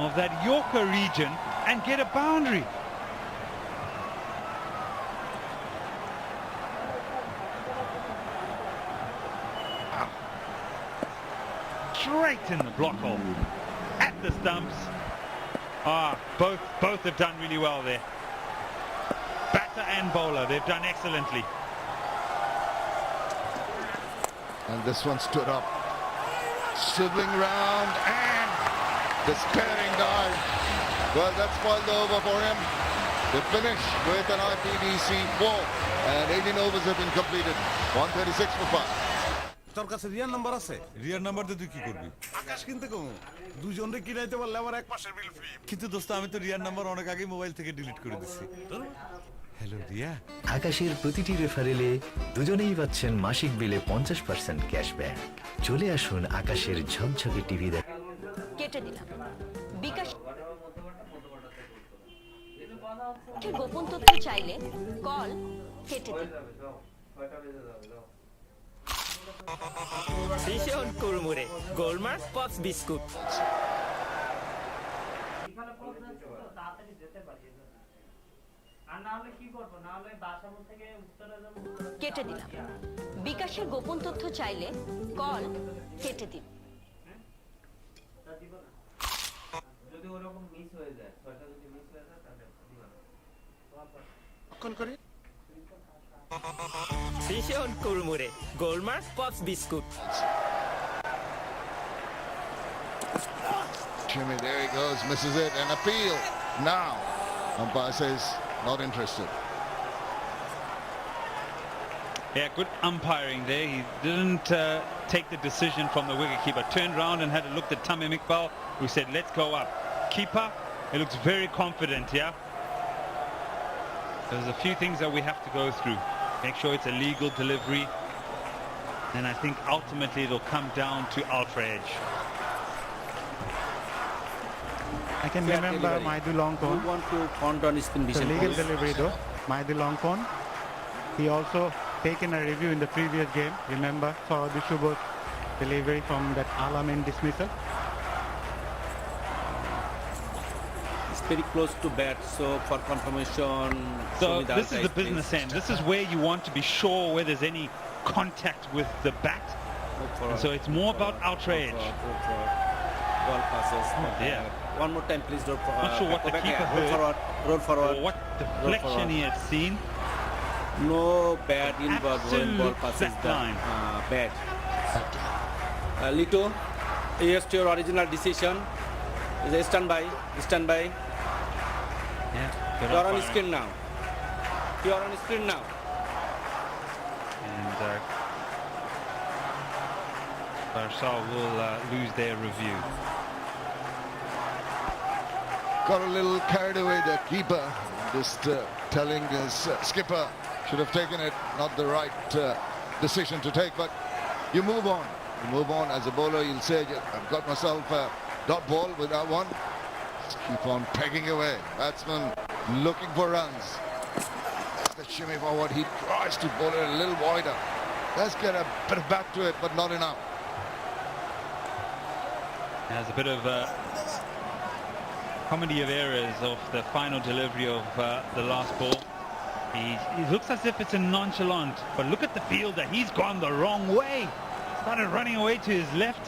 Speaker 13: of that Yorker region and get a boundary. Straight in the block hole. At the stumps. Both have done really well there. Batter and bowler, they've done excellently.
Speaker 10: And this one stood up. Swiveling round and despairing dive. Well, that's spoiled the over for him. They finish with an IPDC 4 and 18 overs have been completed. 136 for 5.
Speaker 11: তোর কাছে রিয়ার number আছে? রিয়ার number দিয়ে তুই কি করবি? আকাশ কিনতে কমু। দুজনরে কিনাইতে পারলে আমার এক মাসের বিল ফ্রি। কিন্তু দোস্ত আমি তো রিয়ার নাম্বার অনেক আগেই মোবাইল থেকে ডিলিট করে দিছি। হ্যালো রিয়া।
Speaker 12: আকাশের প্রতিটি রেফারেলে দুজনেই পাচ্ছেন মাসিক বিলে 50% ক্যাশব্যাক। চলে আসুন আকাশের ঝকঝকে টিভি দেখ।
Speaker 14: কেটে দিলাম। বিকাশ গোপন তথ্য চাইলে কল কেটে দিন।
Speaker 22: ভীষণ কুড়মুড়ে গোলমার্ক পপস বিস্কুট।
Speaker 21: আর না হলে কি করবো, না হলে বাসাবো থেকে উত্তরে যাবো।
Speaker 15: কেটে দিলাম। বিকাশের গোপন তথ্য চাইলে কল কেটে দিন।
Speaker 21: যদি ওরকম মিস হয়ে যায়, ছয়টা যদি মিস হয়ে যায় তাহলে দিবা না।
Speaker 10: কল করে
Speaker 4: ভীষণ কুড়মুড়ে গোলমার্ক pops biscuit.
Speaker 10: Jimmy, there he goes, misses it, and appeal. Now, umpire says not interested.
Speaker 13: Yeah, good umpiring there. He didn't take the decision from the wicketkeeper. Turned around and had a look at Tamim Iqbal, who said, let's go up. Keeper, he looks very confident, yeah? There's a few things that we have to go through. Make sure it's a legal delivery. And I think ultimately it'll come down to ultra edge.
Speaker 19: I can remember Mahidul Longkorn.
Speaker 2: You want to count on spin
Speaker 19: It's a legal delivery though. Mahidul Longkorn. He also taken a review in the previous game. Remember Saurabh Bishubo's delivery from that Alamin dismissal.
Speaker 2: It's very close to bat, so for confirmation.
Speaker 13: So this is the business end. This is where you want to be sure where there's any contact with the bat. And so it's more about outer edge.
Speaker 2: Ball passes.
Speaker 13: Yeah.
Speaker 2: One more time, please.
Speaker 13: Not sure what the keeper heard.
Speaker 2: Roll forward.
Speaker 13: Or what deflection he had seen.
Speaker 2: No bad inward when ball passes the bat. Lito, yes to your original decision. Stand by. Stand by.
Speaker 13: Yeah.
Speaker 2: You are on screen now. You are on screen now.
Speaker 13: And Barsal will lose their review.
Speaker 10: Got a little carried away, the keeper, just telling his skipper should have taken it, not the right decision to take, but you move on. You move on as a bowler, you'll say, I've got myself a dot ball with that one. Just keep on pegging away. Batsman looking for runs. The shimmy forward, he tries to bowl it a little wider. Let's get a bit of back to it, but not enough.
Speaker 13: There's a bit of comedy of errors of the final delivery of the last ball. He looks as if it's a nonchalant, but look at the fielder. He's gone the wrong way. Started running away to his left,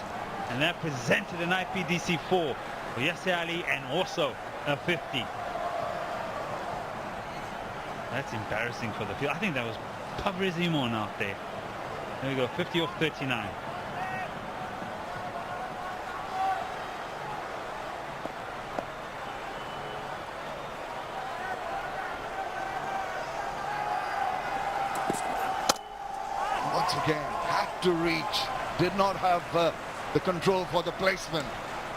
Speaker 13: and that presented an IPDC 4 for Yasir Ali and also a 50. That's embarrassing for the field. I think that was Tabriz Imon out there. There we go, 50 off 39.
Speaker 10: Once again, had to reach, did not have the control for the placement.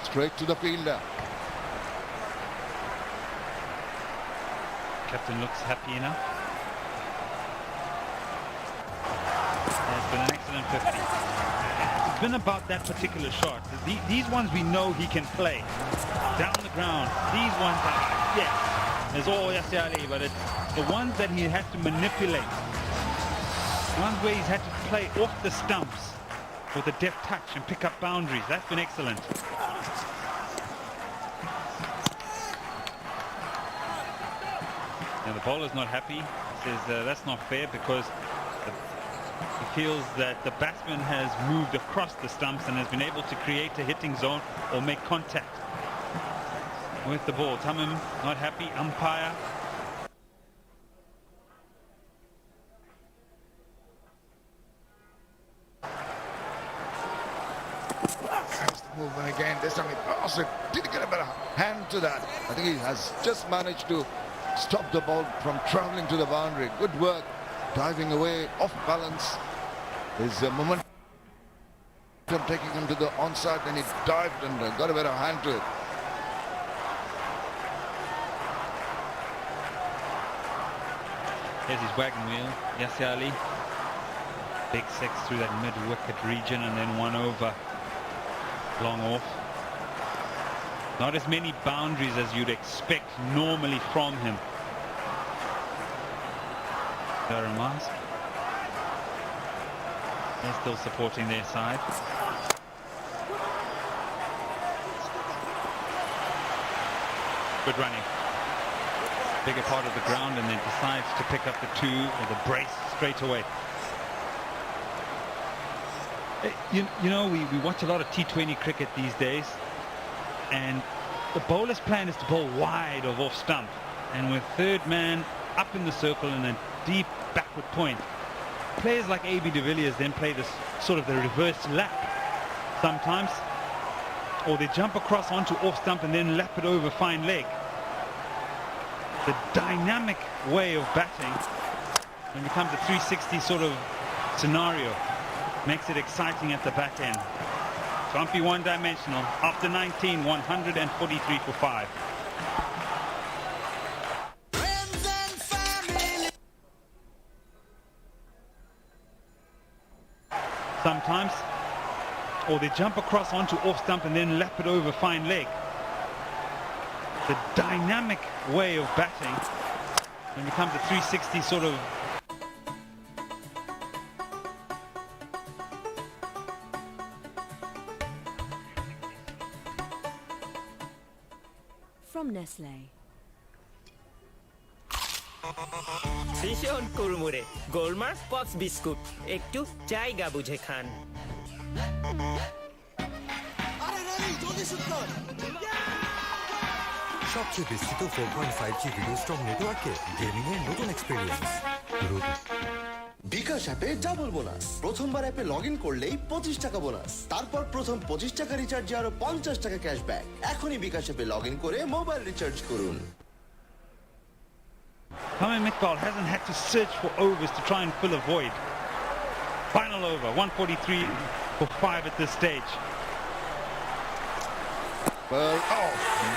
Speaker 10: Straight to the fielder.
Speaker 13: Captain looks happy enough. It's been an excellent 50. It's been about that particular shot. These ones we know he can play. Down the ground. These ones are, yes, there's all Yasir Ali, but it's the ones that he has to manipulate. Ones where he's had to play off the stumps with a deft touch and pick up boundaries. That's been excellent. Now the bowler's not happy. He says that's not fair because he feels that the batsman has moved across the stumps and has been able to create a hitting zone or make contact with the ball. Tamim not happy. Umpire.
Speaker 10: Movement again. This time he also did get a better hand to that. I think he has just managed to stop the ball from traveling to the boundary. Good work. Diving away, off balance. His momentum taking him to the onside, then he dived and got a better hand to it.
Speaker 13: Here's his wagon wheel. Yasir Ali. Big six through that mid-wicket region and then one over. Long off. Not as many boundaries as you'd expect normally from him. Mask. They're still supporting their side. Good running. bigger part of the ground and then decides to pick up the 2 or the brace straight away. You know, we watch a lot of T20 cricket these days, and the bowler's plan is to bowl wide of off stump, and with third man up in the circle and a deep backward point, players like AB de Villiers then play this sort of the reverse lap sometimes, or they jump across onto off stump and then lap it over fine leg. The dynamic way of batting, when it becomes a 360 sort of scenario, makes it exciting at the back end. Trumpy one-dimensional. After 19, 143 for 5. Sometimes, or they jump across onto off stump and then lap it over fine leg. The dynamic way of batting, when it becomes a 360 sort of
Speaker 9: From Nestle.
Speaker 4: ভীষণ কুড়মুড়ে গোলমার্ক pops biscuit একটু জায়গা বুঝে খান
Speaker 11: সবচেয়ে বিস্তৃত 4.5G video strong নেটওয়ার্কে gaming এর নতুন এক্সপেরিয়েন্স
Speaker 18: বিকাশ অ্যাপে ডাবল বোনাস প্রথমবার অ্যাপে লগ ইন করলেই 25 টাকা বোনাস তারপর প্রথম 25 টাকা রিচার্জে আরো 50 টাকা ক্যাশব্যাক এখনই বিকাশ অ্যাপে লগ ইন করে মোবাইল রিচার্জ করুন
Speaker 13: Tamim Iqbal hasn't had to search for overs to try and fill a void. Final over, 143 for 5 at this stage.
Speaker 10: Well,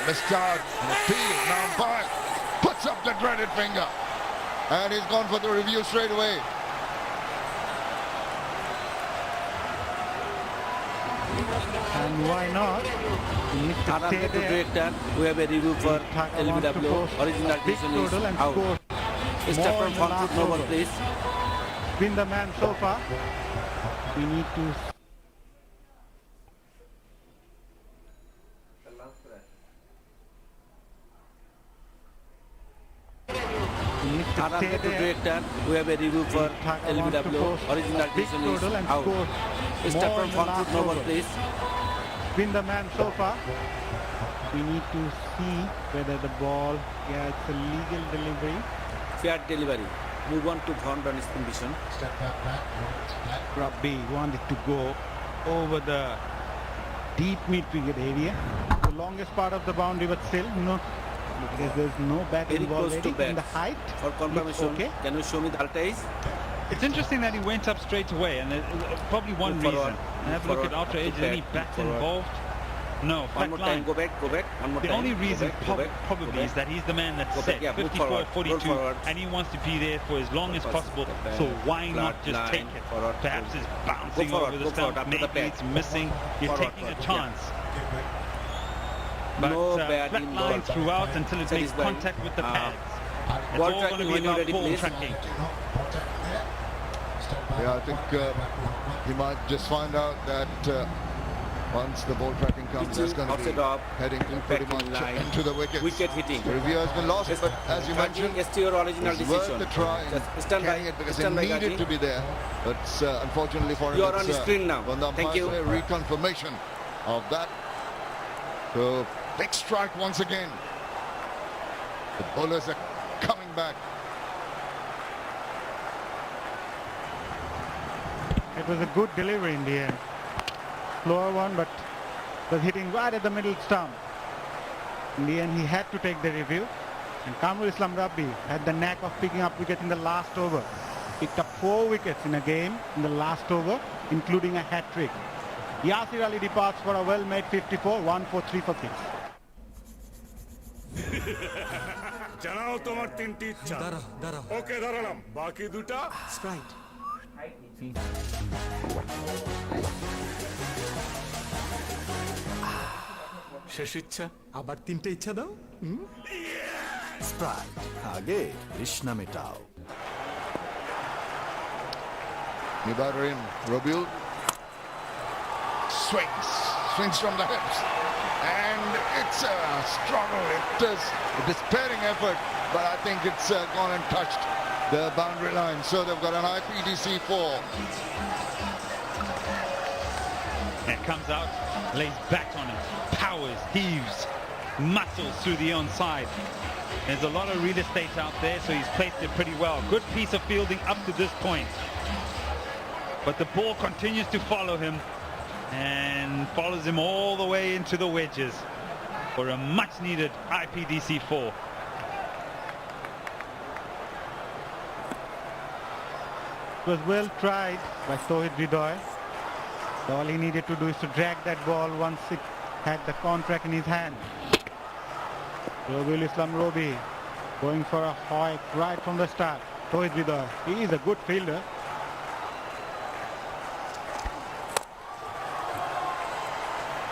Speaker 10: missed out. And the field now by puts up the dreaded finger. And he's gone for the review straight away.
Speaker 19: And why not?
Speaker 2: Director, we have a review for LBW. Original decision is out. Step from front foot number, please.
Speaker 19: Been the man so far. We need to.
Speaker 2: Director, we have a review for LBW. Original decision is out. Step from front foot number, please.
Speaker 19: Been the man so far. We need to see whether the ball, it's a legal delivery.
Speaker 2: Fair delivery. Move on to front on spin vision.
Speaker 19: Rabbi wanted to go over the deep mid-wicket area, the longest part of the boundary, but still because there's no bat
Speaker 2: Very
Speaker 19: involved
Speaker 2: close to bat.
Speaker 19: in the height.
Speaker 2: For confirmation,
Speaker 19: okay.
Speaker 2: Can you show me the altais?
Speaker 13: It's interesting that he went up straight away, and there's probably one
Speaker 2: Move
Speaker 13: reason.
Speaker 2: forward.
Speaker 13: And have a look at outer edge. Any bat involved? No,
Speaker 2: One
Speaker 13: flat
Speaker 2: more
Speaker 13: line.
Speaker 2: time, go back, go back. One more
Speaker 13: The
Speaker 2: time.
Speaker 13: only reason
Speaker 2: go back,
Speaker 13: probably is that he's the man that's
Speaker 2: Go
Speaker 13: set,
Speaker 2: back, yeah, move
Speaker 13: 54,
Speaker 2: forward,
Speaker 13: 42,
Speaker 2: roll forward.
Speaker 13: and he wants to be there for as long as possible. So why not just
Speaker 2: line,
Speaker 13: take it?
Speaker 2: forward,
Speaker 13: Perhaps it's bouncing
Speaker 2: forward,
Speaker 13: over
Speaker 2: go
Speaker 13: the stump,
Speaker 2: forward, after the
Speaker 13: maybe
Speaker 2: bat.
Speaker 13: it's missing. You're
Speaker 2: Forward,
Speaker 13: taking a
Speaker 2: forward,
Speaker 13: chance. But
Speaker 2: No bat
Speaker 13: flat
Speaker 2: involved.
Speaker 13: line throughout until it makes
Speaker 2: Satisfying.
Speaker 13: contact with the pads. It's
Speaker 2: Ball
Speaker 13: all going to
Speaker 2: tracking
Speaker 13: be
Speaker 2: when you're
Speaker 13: about
Speaker 2: ready,
Speaker 13: ball
Speaker 2: please.
Speaker 13: tracking.
Speaker 10: Yeah, I think he might just find out that once the ball tracking comes, there's going to be heading pretty much into the wickets.
Speaker 2: Wicket hitting.
Speaker 10: The review has been lost, but as you mentioned,
Speaker 2: It's your original
Speaker 10: it's worth
Speaker 2: decision.
Speaker 10: the try in
Speaker 2: Just stand by,
Speaker 10: carrying it because
Speaker 2: stand
Speaker 10: he
Speaker 2: by,
Speaker 10: needed
Speaker 2: Gaji.
Speaker 10: to be there. But unfortunately for him,
Speaker 2: You are on
Speaker 10: it's,
Speaker 2: screen now.
Speaker 10: when the
Speaker 2: Thank
Speaker 10: umpires
Speaker 2: you.
Speaker 10: say reconfirmation of that. So big strike once again. The bowlers are coming back.
Speaker 19: It was a good delivery in the end. Slower one, but was hitting right at the middle stump. In the end, he had to take the review. And Kamrul Islam Rabbi had the knack of picking up wickets in the last over. Picked up 4 wickets in a game in the last over, including a hat-trick. Yasir Ali departs for a well-made 54, 1 for 3 for 6.
Speaker 17: জানাও তোমার তিনটি ইচ্ছা ওকে দাঁড়ালাম বাকি দুটা
Speaker 11: Sprite শেষ ইচ্ছা আবার 3টে ইচ্ছা দাও স্প্রাইট আগে তৃষ্ণা মেটাও
Speaker 10: New batter in, Robil. Swings from the hips. And it's a struggle. It is a despairing effort, but I think it's gone and touched the boundary line. So they've got an IPDC 4.
Speaker 13: It comes out, lays back on it, powers, heaves, muscles through the onside. There's a lot of real estate out there, so he's placed it pretty well. Good piece of fielding up to this point. But the ball continues to follow him and follows him all the way into the wedges for a much-needed IPDC 4.
Speaker 19: It was well tried by Sohit Hridoy. All he needed to do is to drag that ball once it had the contract in his hand. Robiul Islam Robi going for a hoik right from the start. Sohit Hridoy, he is a good fielder.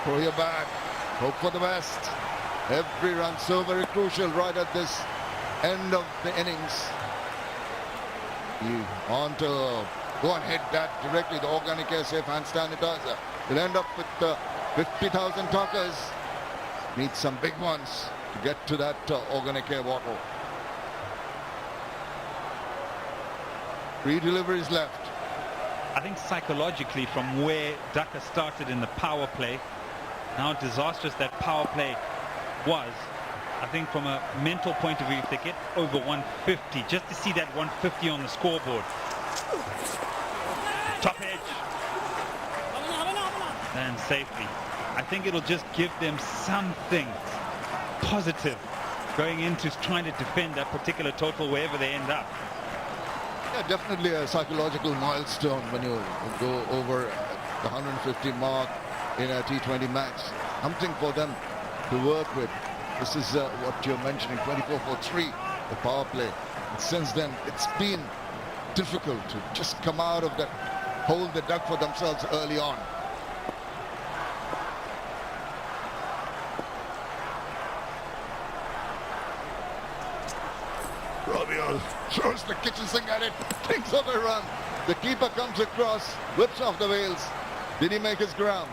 Speaker 10: Throw your back, hope for the best. Every run so very crucial right at this end of the innings. You want to go and hit that directly, the Organic Air Safe hand sanitizer. You'll end up with 50,000 tuckers. Need some big ones to get to that Organic Air bottle. 3 deliveries left.
Speaker 13: I think psychologically from where Dhaka started in the power play, how disastrous that power play was, I think from a mental point of view, if they get over 150, just to see that 150 on the scoreboard. Top edge. And safely. I think it'll just give them something positive going into trying to defend that particular total wherever they end up.
Speaker 10: Yeah, definitely a psychological milestone when you go over the 150 mark in a T20 match. Something for them to work with. This is what you're mentioning, 24 for 3, the power play. And since then, it's been difficult to just come out of that hole they dug for themselves early on. Robiul throws the kitchen sink at it, thinks of a run. The keeper comes across, whips off the veils. Did he make his ground?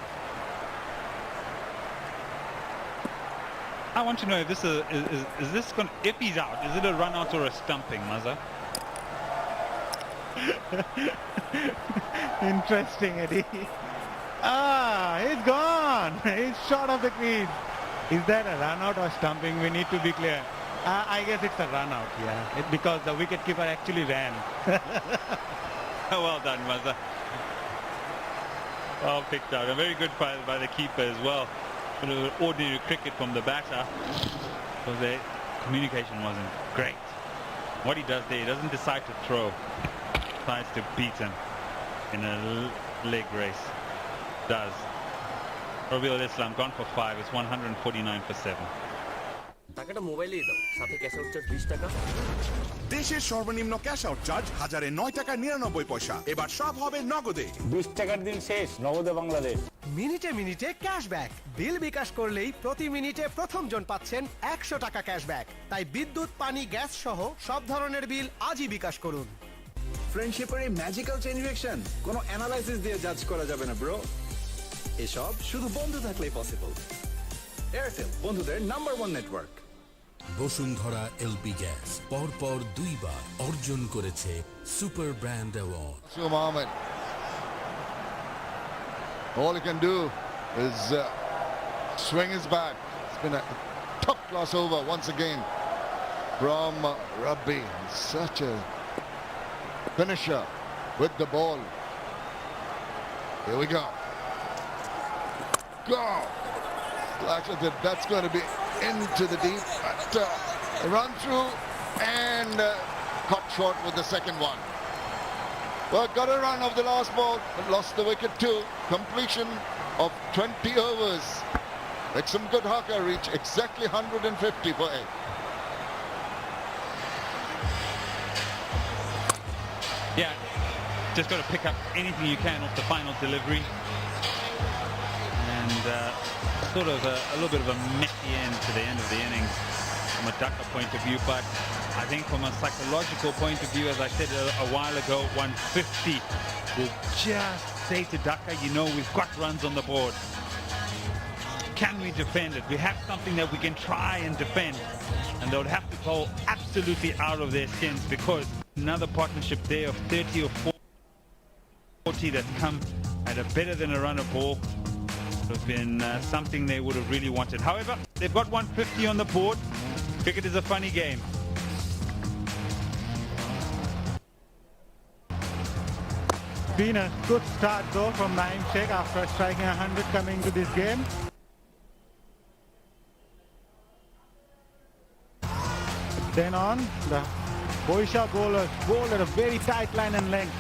Speaker 13: I want to know if this is this going, if he's out, is it a run out or a stumping, Mazza?
Speaker 19: Interesting, Eddie. He's gone. He's short of the crease. Is that a run out or stumping? We need to be clear. I guess it's a run out, yeah, because the wicketkeeper actually ran.
Speaker 13: Well done, Mazza. Well picked out. A very good by the keeper as well. Ordinary cricket from the batter, because the communication wasn't great. What he does there, he doesn't decide to throw, decides to beat him in a leg race. Does. Robiul Islam gone for 5. It's 149 for 7.
Speaker 11: টাকাটা মোবাইলেই দাও, সাথে cash out charge 20 টাকা।
Speaker 17: দেশের সর্বনিম্ন cash out charge 1009 টাকা 99 পয়সা। এবার সব হবে নগদে।
Speaker 8: 20 টাকার দিন শেষ, নগদে বাংলাদেশ।
Speaker 7: মিনিটে মিনিটে ক্যাশব্যাক। বিল বিকাশ করলেই প্রতি মিনিটে প্রথম জন পাচ্ছেন 100 টাকা ক্যাশব্যাক। তাই বিদ্যুৎ, পানি, গ্যাস সহ সব ধরনের বিল আজই বিকাশ করুন।
Speaker 11: ফ্রেন্ডশিপের এই ম্যাজিক্যাল চেইন রিঅ্যাকশন কোনো অ্যানালাইসিস দিয়ে জাজ করা যাবে না ব্রো। এসব শুধু বন্ধু থাকলেই পসিবল। এয়ারটেল বন্ধুদের number 1 network.
Speaker 20: Bashundhara LP gas পরপর 2 বার অর্জন করেছে super brand award.
Speaker 10: Mohammed. All he can do is swing his bat. It's been a top class over once again from Rabbi. Such a finisher with the ball. Here we go. Go! Actually, that's going to be into the deep. But, run through and cut short with the second one. Well, got a run of the last ball, but lost the wicket too. Completion of 20 overs. Like some good haka reach exactly 150 for 8.
Speaker 13: Yeah, just got to pick up anything you can off the final delivery. And sort of a little bit of a messy end to the end of the innings from a Dhaka point of view, but I think from a psychological point of view, as I said a while ago, 150 will just say to Dhaka, you know, we've got runs on the board. can we defend it? We have something that we can try and defend. And they would have to go absolutely out of their skins because another partnership there of 30 or 40 that's come at a better than a runner ball would have been something they would have really wanted. However, they've got 150 on the board. Cricket is a funny game.
Speaker 19: Been a good start though from Naeem Sheikh after striking 100 coming into this game. Then on, the Boisha bowlers bowled at a very tight line and length.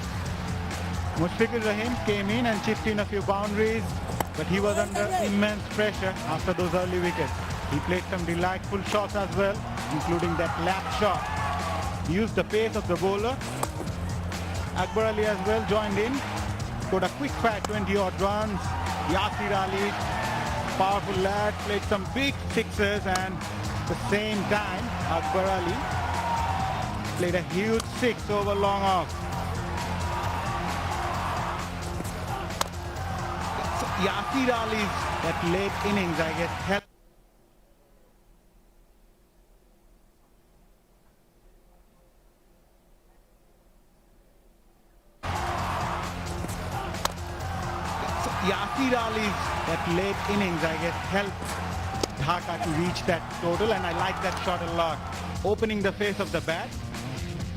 Speaker 19: Mushfiqur Rahim came in and chipped in a few boundaries, but he was under immense pressure after those early wickets. He played some delightful shots as well, including that lap shot. He used the pace of the bowler. Akbar Ali as well joined in, scored a quick fire 20-odd runs. Yasir Ali, powerful lad, played some big sixes, and at the same time Akbar Ali played a huge six over long off. So Yasir Ali's that late innings, I guess, helped. Yasir Ali's that late innings, I guess, helped Dhaka to reach that total, and I like that shot a lot. Opening the face of the bat,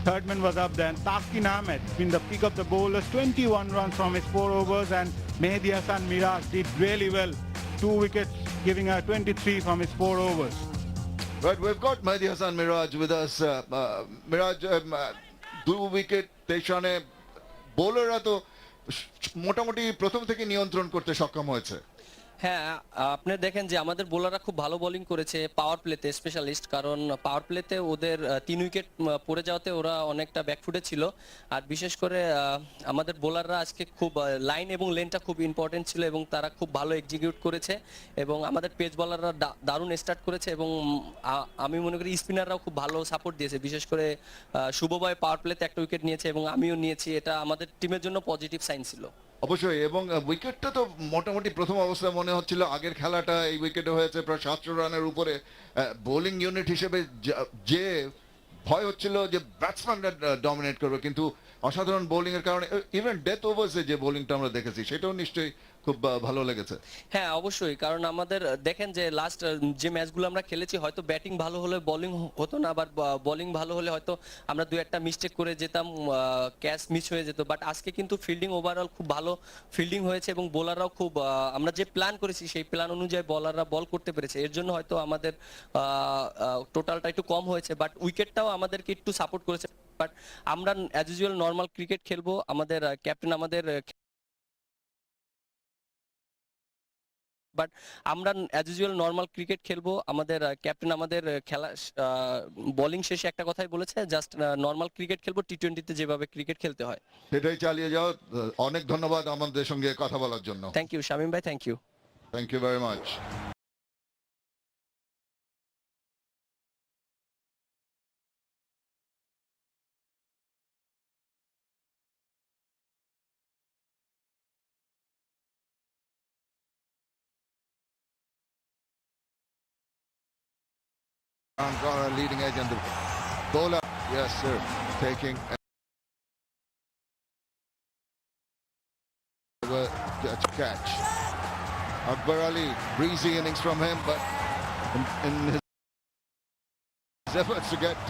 Speaker 19: third man was up there, and Taskin Ahmed been the pick of the bowlers, 21 runs from his 4 overs, and Mehdi Hasan Miraj did really well, 2 wickets, giving her 23 from his 4 overs.
Speaker 10: Right, we've got Mehdi Hasan Miraj with us. Miraj, 2 wicket, 23 রানে বোলাররা তো মোটামুটি প্রথম থেকে নিয়ন্ত্রণ করতে সক্ষম হয়েছে।
Speaker 3: হ্যাঁ, আপনি দেখেন যে আমাদের বোলাররা খুব ভালো বোলিং করেছে পাওয়ার প্লেতে, স্পেশালিস্ট, কারণ পাওয়ার প্লেতে ওদের 3 উইকেট পড়ে যাওয়াতে ওরা অনেকটা ব্যাকফুটে ছিল। আর বিশেষ করে আমাদের বোলাররা আজকে খুব লাইন এবং লেনটা খুব ইম্পর্টেন্ট ছিল এবং তারা খুব ভালো এক্সিকিউট করেছে এবং আমাদের পেস বোলাররা দারুণ স্টার্ট করেছে এবং আমি মনে করি স্পিনাররাও খুব ভালো সাপোর্ট দিয়েছে। বিশেষ করে শুভবয় পাওয়ার প্লেতে 1 উইকেট নিয়েছে এবং আমিও নিয়েছি, এটা আমাদের টিমের জন্য পজিটিভ সাইন ছিল।
Speaker 10: অবশ্যই, এবং উইকেটটা তো মোটামুটি প্রথম অবস্থায় মনে হচ্ছিল আগের খেলাটা এই উইকেটে হয়েছে প্রায় 700 রানের উপরে। বোলিং ইউনিট হিসেবে যে ভয় হচ্ছিল যে ব্যাটসম্যানরা ডমিনেট করবে, কিন্তু অসাধারণ বোলিং এর কারণে ইভেন ডেথ ওভার্সে যে বোলিংটা আমরা দেখেছি সেটাও নিশ্চয়ই খুব ভালো লেগেছে।
Speaker 3: হ্যাঁ অবশ্যই, কারণ আমাদের দেখেন যে লাস্ট যে ম্যাচগুলো আমরা খেলেছি হয়তো ব্যাটিং ভালো হলে বোলিং হতো না, আবার বোলিং ভালো হলে হয়তো আমরা 2-1টা মিস্টেক করে যেতাম, ক্যাচ মিস হয়ে যেত। বাট আজকে কিন্তু ফিল্ডিং ওভারঅল খুব ভালো ফিল্ডিং হয়েছে এবং বোলাররাও খুব, আমরা যে প্ল্যান করেছি সেই প্ল্যান অনুযায়ী বোলাররা বল করতে পেরেছে। এর জন্য হয়তো আমাদের টোটালটা একটু কম হয়েছে, বাট উইকেটটাও আমাদেরকে একটু সাপোর্ট করেছে। বাট আমরা অ্যাজ ইউজুয়াল নর্মাল ক্রিকেট খেলবো, আমাদের ক্যাপ্টেন আমাদের খেলা বোলিং শেষে একটা কথাই বলেছে, জাস্ট নর্মাল ক্রিকেট খেলবো, টি20তে যেভাবে ক্রিকেট খেলতে হয়
Speaker 10: সেটাই চালিয়ে যাও। অনেক ধন্যবাদ আমাদের সঙ্গে কথা বলার জন্য।
Speaker 3: থ্যাংক ইউ শামীম ভাই, thank you.
Speaker 10: Thank you very much. Leading edge and the bowler, yes sir, taking catch. Akbar Ali, breezy innings from him, but in his efforts to get